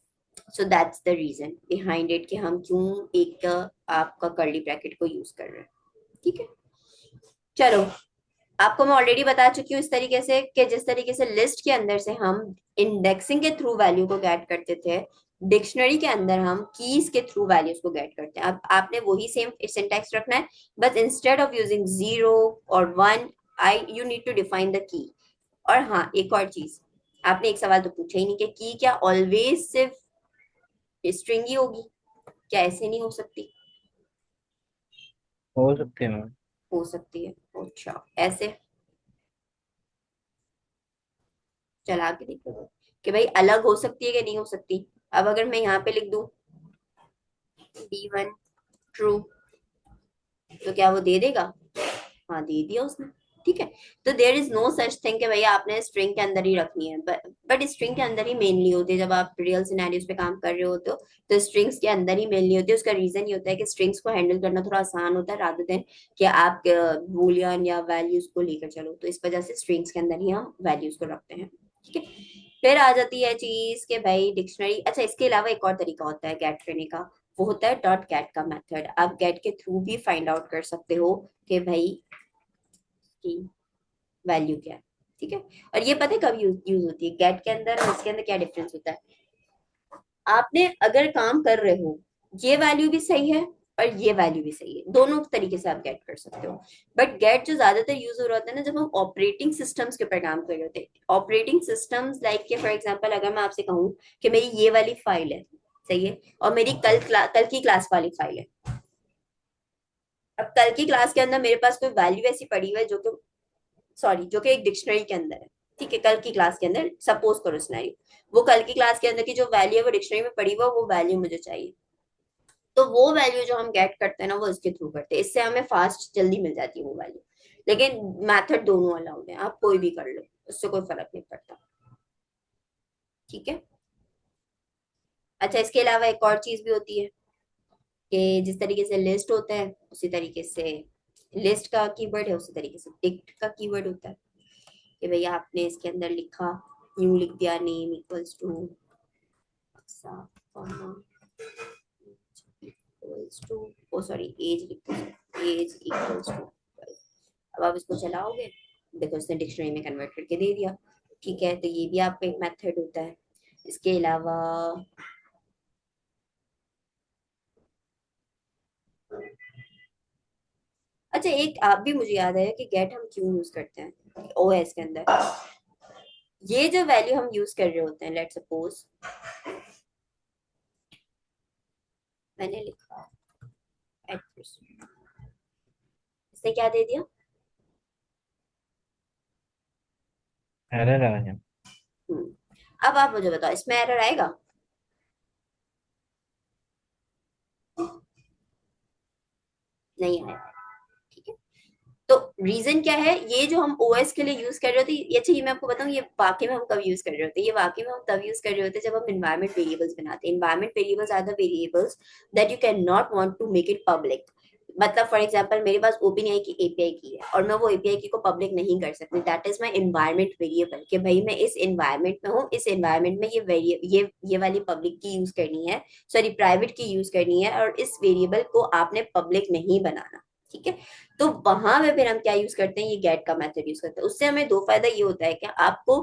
so that's the reason behind it कि हम क्यों एक आपका कर्ली ब्रैकेट को यूज कर रहे हैं। ठीक है, चलो, आपको मैं ऑलरेडी बता चुकी हूँ इस तरीके से कि जिस तरीके से लिस्ट के अंदर से हम इंडेक्सिंग के थ्रू वैल्यू को गेट करते थे, डिक्शनरी के अंदर हम कीज के थ्रू वैल्यूज को गेट करते हैं। अब आपने वही सेम सिंटैक्स रखना है, बस इंस्टेड ऑफ यूजिंग 0 और 1, I you need to define the key. और हाँ, एक और चीज, आपने एक सवाल तो पूछा ही नहीं कि की क्या ऑलवेज सिर्फ स्ट्रिंग ही होगी? क्या ऐसे नहीं हो सकती? हो सकते हैं मैम। हो सकती है। अच्छा, ऐसे चला के देखो कि भाई अलग हो सकती है कि नहीं हो सकती। अब अगर मैं यहाँ पे लिख दूं D1 ट्रू, तो क्या वो दे देगा? हाँ, दे दिया उसने। ठीक है। तो there is no such thing कि भैया आपने स्ट्रिंग के अंदर ही रखनी है, बट स्ट्रिंग के अंदर ही मेनली होती है जब आप रियल सिनेरियोज पे काम कर रहे होते हो। तो स्ट्रिंग्स के अंदर ही मेनली होती है। उसका रीजन ये होता है कि स्ट्रिंग्स को हैंडल करना थोड़ा आसान होता है रादर देन कि आप बूलियन या वैल्यूज को लेकर चलो। तो इस वजह से स्ट्रिंग्स के अंदर ही हम वैल्यूज को रखते हैं। ठीक है। फिर आ जाती है चीज के भाई डिक्शनरी। अच्छा, इसके अलावा एक और तरीका होता है गेट करने का, वो होता है डॉट गेट का मेथड। आप गेट के थ्रू भी फाइंड आउट कर सकते हो कि भाई की वैल्यू क्या है। ठीक है। और ये पता है कब यूज होती है गेट के अंदर और इसके अंदर क्या डिफरेंस होता है? आपने अगर काम कर रहे हो, ये वैल्यू भी सही है और ये वैल्यू भी सही है, दोनों तरीके से आप गेट कर सकते हो। बट गेट जो ज्यादातर यूज हो रहा होता है ना, जब हम ऑपरेटिंग सिस्टम्स के ऊपर काम कर रहे होते हैं। ऑपरेटिंग सिस्टम्स लाइक के फॉर एग्जांपल अगर मैं आपसे कहूँ कि मेरी ये वाली फाइल है, सही है, और मेरी कल की क्लास वाली फाइल है। अब कल की क्लास के अंदर मेरे पास कोई वैल्यू ऐसी पड़ी हुई है जो कि सॉरी जो कि एक डिक्शनरी के अंदर है। ठीक है, कल की क्लास के अंदर सपोज करो सिनेरियो, वो कल की क्लास के अंदर की जो वैल्यू है वो डिक्शनरी में पड़ी हुआ, वो वैल्यू मुझे चाहिए। तो वो वैल्यू जो हम गेट करते हैं ना, वो इसके थ्रू करते हैं। इससे हमें फास्ट जल्दी मिल जाती है वो वैल्यू। लेकिन मेथड दोनों अलाउड है, आप कोई भी कर लो, उससे कोई फर्क नहीं पड़ता। ठीक है। अच्छा, इसके अलावा एक और चीज भी होती है कि जिस तरीके से लिस्ट होता है उसी तरीके से लिस्ट का कीवर्ड है, उसी तरीके से डिक्ट का कीवर्ड होता है। कि भैया आपने इसके अंदर लिखा, न्यू लिख दिया, name equals to equals to, oh sorry, as लिख दो, एज इक्वल्स टू। अब आप इसको चलाओगे, देखो इसने डिक्शनरी में कन्वर्ट करके दे दिया। ठीक है, तो ये भी आपका एक मेथड होता है। इसके अलावा अच्छा, एक आप भी मुझे याद है कि गेट हम क्यों यूज करते हैं ओएस के अंदर। ये जो वैल्यू हम यूज कर रहे होते हैं, लेट सपोज मैंने लिखा एड्रेस, इसने क्या दे दिया? एरर आ गया। अब आप मुझे बताओ इसमें एरर आएगा? नहीं आएगा। ठीक है। तो रीजन क्या है? ये जो हम ओएस के लिए यूज कर रहे होते हैं, अच्छा ये मैं आपको बताऊं, ये वाकई में हम कब यूज कर रहे होते हैं? ये वाकई में हम तब यूज कर रहे होते हैं जब हम इन्वायरमेंट वेरिएबल्स बनाते हैं। Environment variables are the variables that you can not want to make it public. मतलब फॉर एग्जांपल मेरे पास ओपन की एपीआई की है और मैं वो एपीआई की को पब्लिक नहीं कर सकती, that is my environment variable. कि भाई मैं इस इन्वायरमेंट में हूँ, इस इन्वायरमेंट में ये वाली पब्लिक की यूज करनी है, सॉरी प्राइवेट की यूज करनी है, और इस वेरिएबल को आपने पब्लिक नहीं बनाना। ठीक है। तो वहां पे फिर हम क्या यूज करते हैं? ये गेट का मेथड यूज करते हैं। उससे हमें दो फायदा ये होता है कि आपको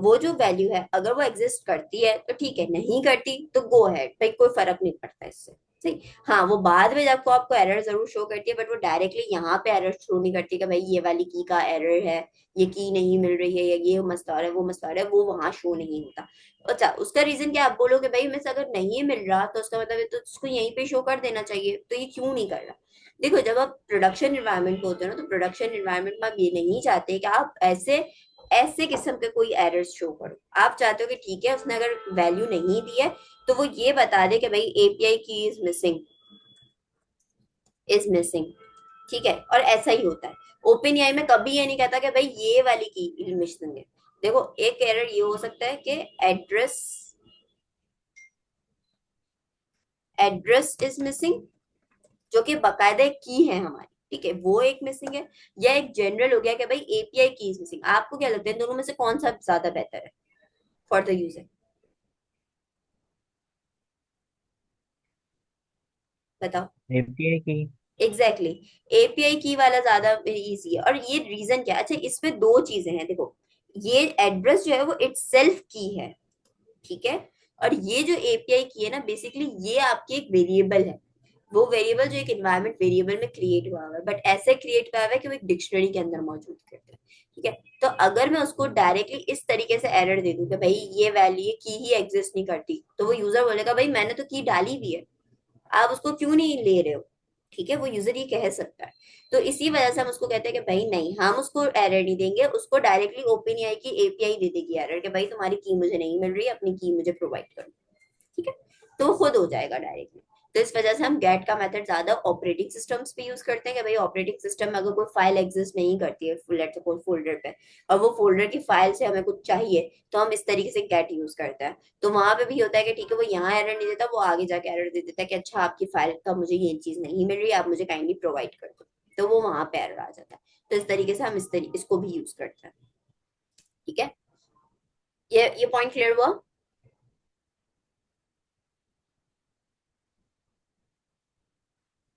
वो जो वैल्यू है अगर वो एग्जिस्ट करती है तो ठीक है, नहीं करती तो गो अहेड, भाई कोई फर्क नहीं पड़ता इससे। सही। हाँ, वो बाद में जब आपको एरर जरूर शो करती है, बट वो डायरेक्टली यहाँ पे एरर शो नहीं करती कि भाई ये वाली की का एरर है, ये की नहीं मिल रही है, या ये मसला है, वो मसला है, वो वहां शो नहीं होता। अच्छा, उसका रीजन क्या? आप बोलोगे भाई मैं से अगर नहीं मिल रहा तो उसका मतलब है तो उसको यहीं पे शो कर देना चाहिए, तो ये क्यों नहीं कर रहा? देखो, जब आप प्रोडक्शन इन्वायरमेंट पे होते हो ना, तो प्रोडक्शन इन्वायरमेंट में आप ये नहीं चाहते कि आप ऐसे ऐसे किस्म के कोई एरर्स शो करो। आप चाहते हो कि ठीक है, उसने अगर वैल्यू नहीं दी है तो वो ये बता दे कि भाई एपीआई की इज मिसिंग, इज मिसिंग। ठीक है, और ऐसा ही होता है। ओपन एआई में कभी ये नहीं कहता कि भाई ये वाली की मिसिंग है। देखो, एक एरर ये हो सकता है कि एड्रेस एड्रेस इज मिसिंग, जो कि बाकायदा एक की है हमारी। ठीक है, वो एक मिसिंग है। या एक जनरल हो गया कि भाई एपीआई की इज मिसिंग। आपको क्या लगता है इन दोनों में से कौन सा ज्यादा बेहतर है फॉर द यूजर? बताओ। एपीआई की। एग्जैक्टली एपीआई की वाला ज्यादा इजी है। और ये रीजन क्या है? अच्छा, इसमें दो चीजें हैं। देखो, ये एड्रेस जो है वो इटसेल्फ की है, ठीक है, और ये जो एपीआई की है ना, बेसिकली ये आपकी एक वेरिएबल है। वो वेरिएबल जो एक इन्वायरमेंट वेरिएबल में क्रिएट हुआ हुआ है, बट ऐसे क्रिएट हुआ है कि वो एक डिक्शनरी के अंदर मौजूद करते हैं। ठीक है। तो अगर मैं उसको डायरेक्टली इस तरीके से एरर दे दूं कि भाई ये वैल्यू की ही एग्जिस्ट नहीं करती, तो वो यूजर बोलेगा भाई मैंने तो की डाली हुई है, आप उसको क्यों नहीं ले रहे हो? ठीक है, वो यूजर ये कह सकता है। तो इसी वजह से हम उसको कहते हैं कि भाई नहीं, हम उसको एरर नहीं देंगे, उसको डायरेक्टली ओपन की एपीआई दे देगी एरर कि भाई तुम्हारी की मुझे नहीं मिल रही, अपनी की मुझे प्रोवाइड करो। ठीक है, तो वो खुद हो जाएगा डायरेक्टली। तो इस वजह से हम गेट का मेथड ज्यादा ऑपरेटिंग सिस्टम्स पे यूज करते हैं कि भाई ऑपरेटिंग सिस्टम में अगर कोई फाइल एग्जिस्ट नहीं करती है लेट्स सपोज फोल्डर पे, और वो फोल्डर की फाइल से हमें कुछ चाहिए, तो हम इस तरीके से गेट यूज करते हैं। तो वहां पे भी होता है कि ठीक है, वो यहाँ एरर नहीं देता, वो आगे जाके एरर दे देता है कि अच्छा आपकी फाइल का मुझे ये चीज नहीं मिल रही, आप मुझे काइंडली प्रोवाइड कर दो। तो वो वहां पे एरर आ जाता है। तो इस तरीके से हम इस तरीके इसको भी यूज करते हैं। ठीक है, ये पॉइंट क्लियर हुआ?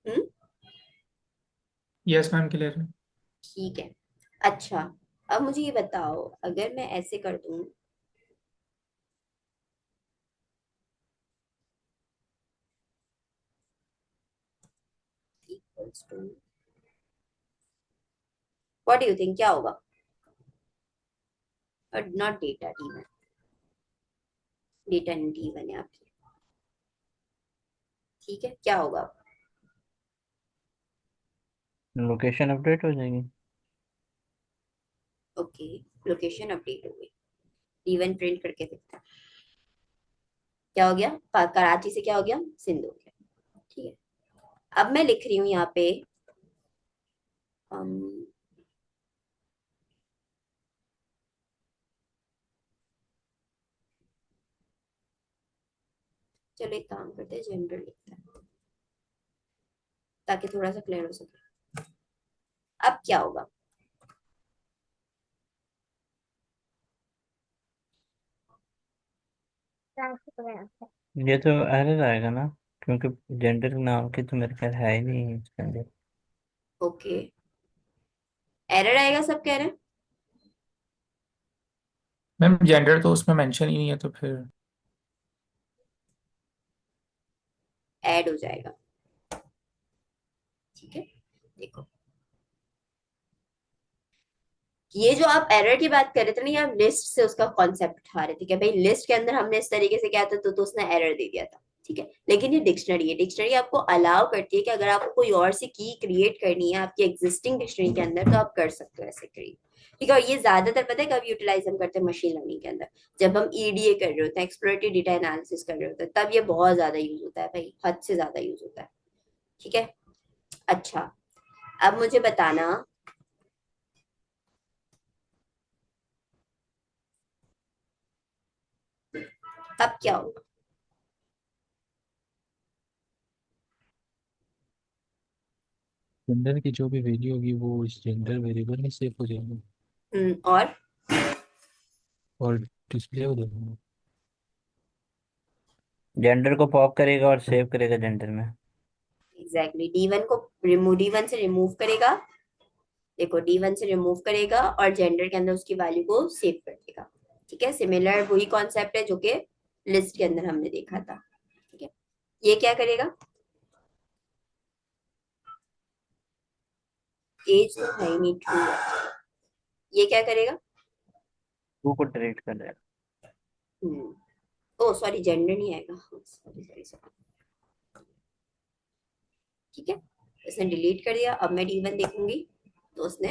हम्म। यस मैम, क्लियर है। ठीक है। अच्छा, अब मुझे ये बताओ, अगर मैं ऐसे कर दूं, equals to, what do you think क्या होगा? और not data D one, data D one है आपकी। ठीक है, क्या होगा? लोकेशन अपडेट हो जाएगी। ओके, लोकेशन अपडेट हो गई। डी वन प्रिंट करके देखते हैं क्या हो गया। कराची से क्या हो गया? सिंध हो गया। ठीक है, अब मैं लिख रही हूँ यहाँ पे, अम, चलो एक काम करते हैं, जेंडर लिखते हैं ताकि थोड़ा सा क्लियर हो सके। अब क्या होगा? ये तो एरर आएगा ना, क्योंकि जेंडर नाम की तो मेरे ख्याल है ही नहीं इसके अंदर। ओके, एरर आएगा सब कह रहे हैं। मैम जेंडर तो उसमें मेंशन ही नहीं है, तो फिर ऐड हो जाएगा। ठीक है, देखो, ये जो आप एरर की बात कर रहे थे ना, ये आप लिस्ट से उसका कॉन्सेप्ट उठा रहे थे कि भाई लिस्ट के अंदर हमने इस तरीके से किया था, तो उसने एरर दे दिया था। ठीक है, लेकिन ये डिक्शनरी है, डिक्शनरी आपको अलाउ करती है कि अगर आपको कोई और सी की क्रिएट करनी है आपकी एग्जिस्टिंग डिक्शनरी के अंदर, तो आप कर सकते हो ऐसे क्रिएट। ठीक है, और ये ज्यादातर पता है कब यूटिलाइज हम करते हैं? मशीन लर्निंग के अंदर, जब हम ईडीए कर रहे होते हैं, एक्सप्लोरेटिव डेटा एनालिसिस कर रहे होते हैं, तब ये बहुत ज्यादा यूज होता है भाई, हद से ज्यादा यूज होता है। ठीक है, अच्छा, अब मुझे बताना, अब क्या होगा? जेंडर की जो भी वैल्यू होगी वो इस जेंडर वेरिएबल में सेव हो जाएगी और और डिस्प्ले हो जाएगी। जेंडर को पॉप करेगा और सेव करेगा जेंडर में। एग्जैक्टली, डी वन को रिमूव, डी वन से रिमूव करेगा। देखो, डी वन से रिमूव करेगा और जेंडर के अंदर उसकी वैल्यू को सेव कर देगा। ठीक है, सिमिलर वही कॉन्सेप्ट है जो कि लिस्ट के अंदर हमने देखा था। ठीक है, ये क्या करेगा? एज तो है ही नहीं, ट्रू है। ये क्या करेगा? टू को डिलीट कर देगा। ओ सॉरी, जेंडर नहीं आएगा, सॉरी सॉरी सॉरी। ठीक है, इसने डिलीट कर दिया। अब मैं डी वन देखूंगी तो उसने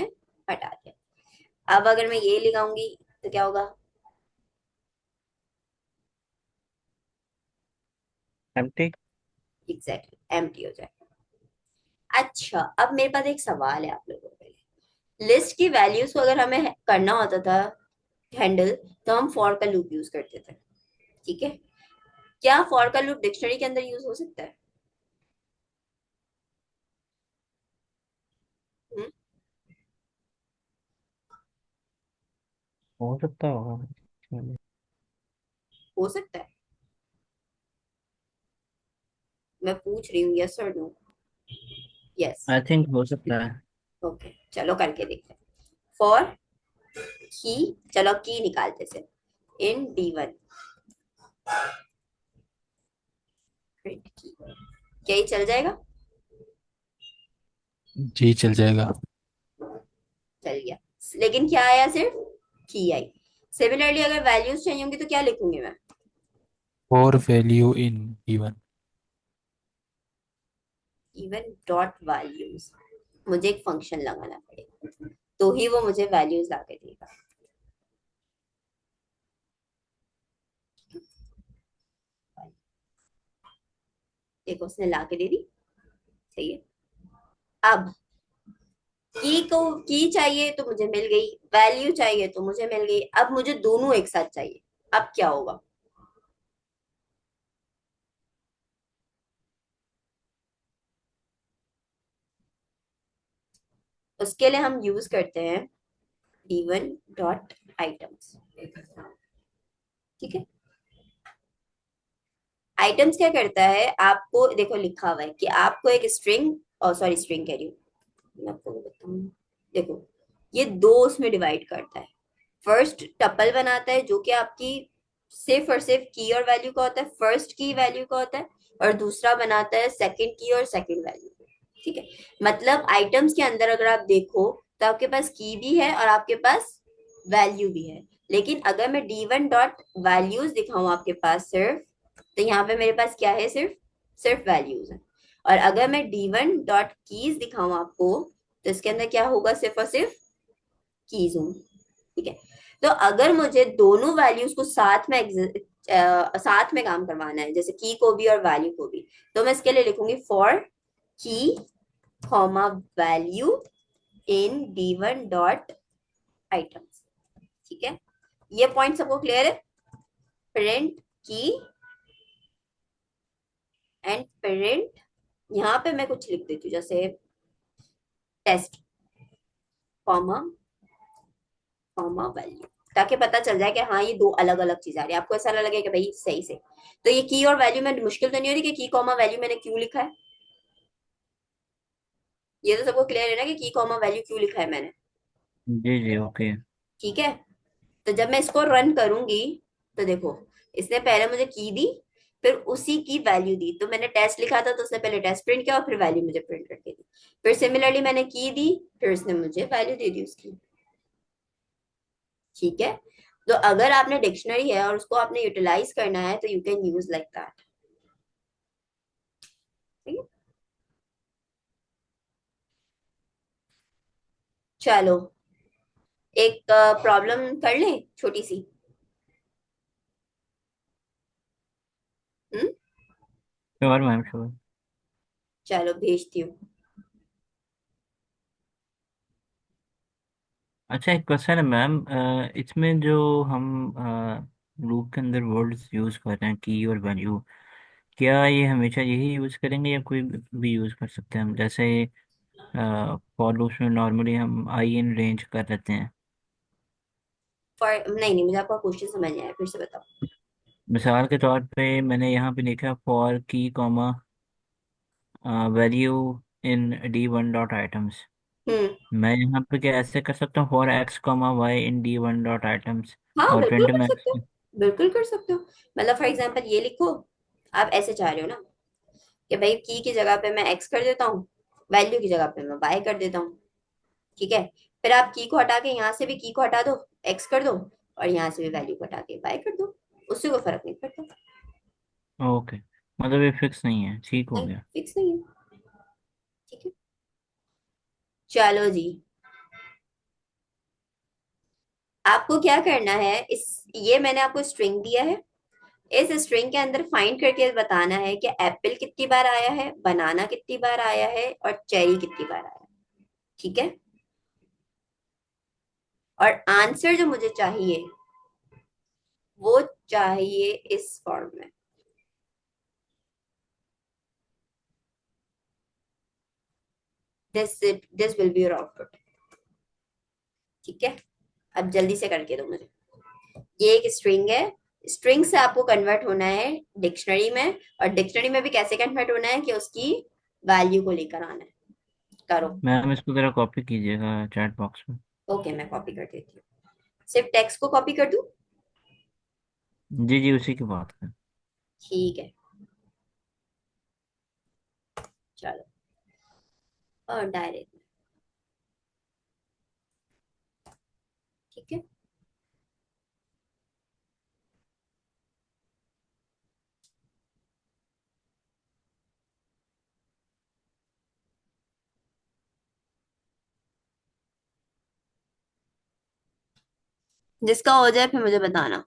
हटा दिया। अब अगर मैं ये लगाऊंगी तो क्या होगा? एम्प्टी। एग्जैक्टली, एम्प्टी हो जाएगा। अच्छा, अब मेरे पास एक सवाल है आप लोगों के लिए। लिस्ट की वैल्यूज को अगर हमें करना होता था हैंडल, तो हम फॉर का लूप यूज करते थे। ठीक है, क्या फॉर का लूप डिक्शनरी के अंदर यूज हो सकता है? हम्म, हो सकता होगा। हो सकता है, मैं पूछ रही हूँ, यस और नो? यस। आई थिंक हो सकता है। ओके, चलो करके देखते हैं। फॉर की, चलो की निकालते से, इन डी वन, क्या ये चल जाएगा? जी चल जाएगा। चल गया, लेकिन क्या आया? सिर्फ की आई। सिमिलरली अगर वैल्यूज चाहिए होंगी तो क्या लिखूंगी मैं? और value in given. Even dot values, मुझे एक फंक्शन लगाना पड़ेगा तो ही वो मुझे वैल्यूज ला के देगा। देखो उसने ला के दे दी, सही है। अब की चाहिए तो मुझे मिल गई, वैल्यू चाहिए तो मुझे मिल गई, अब मुझे दोनों एक साथ चाहिए। अब क्या होगा? उसके लिए हम यूज करते हैं d1 डॉट आइटम्स। ठीक है, आइटम्स क्या करता है, आपको देखो लिखा हुआ है कि आपको एक स्ट्रिंग, और सॉरी स्ट्रिंग कह रही हूँ, मैं आपको बताऊँ। देखो ये दो उसमें डिवाइड करता है। फर्स्ट टपल बनाता है जो कि आपकी सिर्फ और सिर्फ की और वैल्यू का होता है, फर्स्ट की वैल्यू का होता है, और दूसरा बनाता है सेकंड की और सेकंड वैल्यू। ठीक है, मतलब आइटम्स के अंदर अगर आप देखो तो आपके पास की भी है और आपके पास वैल्यू भी है। लेकिन अगर मैं d1 डॉट वैल्यूज दिखाऊं आपके पास सिर्फ, तो यहाँ पे मेरे पास क्या है, सिर्फ सिर्फ वैल्यूज है। और अगर मैं d1 डॉट कीज दिखाऊं आपको, तो इसके अंदर क्या होगा, सिर्फ और सिर्फ कीज हूँ। ठीक है, तो अगर मुझे दोनों वैल्यूज को साथ में काम करवाना है, जैसे की को भी और वैल्यू को भी, तो मैं इसके लिए लिखूंगी for key comma value in d1 dot items. ठीक है, ये पॉइंट सबको क्लियर है? प्रिंट की एंड प्रिंट, यहाँ पे मैं कुछ लिख देती हूँ जैसे टेस्ट कॉमा कॉमा वैल्यू, ताकि पता चल जाए कि हाँ ये दो अलग अलग चीज आ रही है, आपको ऐसा ना लगे कि भाई सही से। तो ये की और वैल्यू में मुश्किल तो नहीं हो रही कि की कॉमा वैल्यू मैंने क्यों लिखा है? ये तो सबको क्लियर है ना कि की कॉमा वैल्यू क्यों लिखा है मैंने? जी जी ओके। ठीक है, तो जब मैं इसको रन करूंगी, तो देखो इसने पहले मुझे की दी, फिर उसी की वैल्यू दी। तो मैंने टेस्ट लिखा था तो उसने पहले टेस्ट प्रिंट किया और फिर वैल्यू मुझे प्रिंट करके दी। फिर सिमिलरली मैंने की दी, फिर उसने मुझे वैल्यू दे दी उसकी। ठीक है, तो अगर आपने डिक्शनरी है और उसको आपने यूटिलाइज करना है तो you can use like that. ठीक है, चलो एक प्रॉब्लम कर लें छोटी सी। हम्म, श्योर मैम श्योर। चलो भेजती हूँ। अच्छा एक क्वेश्चन है मैम, इसमें जो हम लूप के अंदर वर्ड्स यूज कर रहे हैं की और वैल्यू, क्या ये हमेशा यही यूज करेंगे या कोई भी यूज कर सकते हैं हम? जैसे फॉर लूप्स में नॉर्मली हम आई इन रेंज कर लेते हैं। फॉर नहीं नहीं, मुझे आपका क्वेश्चन समझ नहीं आया, फिर से बताओ। मिसाल के तौर पे मैंने यहाँ पे लिखा for key comma value in d1 dot items. हम्म, मैं यहाँ पे क्या ऐसे कर सकता हूँ for x comma y in d1 dot items, हाँ और बिल्कुल प्रिंट कर में सकते हो, बिल्कुल कर सकते हो। मतलब फॉर एग्जांपल ये लिखो, आप ऐसे चाह रहे हो ना कि भाई की जगह पे मैं एक्स कर देता हूँ, वैल्यू की जगह पे मैं वाई कर देता हूँ। ठीक है, फिर आप की को हटा के यहाँ से भी की को हटा दो, एक्स कर दो, और यहाँ से भी वैल्यू को हटा के वाई कर दो, उससे कोई फर्क नहीं पड़ता। ओके, मतलब ये फिक्स नहीं है, ठीक हो नहीं, गया। फिक्स नहीं है। ठीक है, चलो जी, आपको क्या करना है, इस ये मैंने आपको स्ट्रिंग दिया है, इस स्ट्रिंग के अंदर फाइंड करके बताना है कि एप्पल कितनी बार आया है, बनाना कितनी बार आया है, और चेरी कितनी बार आया है। ठीक है, और आंसर जो मुझे चाहिए वो चाहिए इस फॉर्म में। This will be your output. ठीक है, अब जल्दी से करके दो मुझे। ये एक स्ट्रिंग है, स्ट्रिंग से आपको कन्वर्ट होना है डिक्शनरी में, और डिक्शनरी में भी कैसे कन्वर्ट होना है कि उसकी वैल्यू को लेकर आना है। करो। मैम इसको जरा कॉपी कीजिएगा चैट बॉक्स में। ओके, मैं कॉपी कर देती हूँ, सिर्फ टेक्स्ट को कॉपी कर दूं? जी जी उसी की बात है। ठीक है, चलो, और डायरेक्ट। ठीक है, जिसका हो जाए फिर मुझे बताना।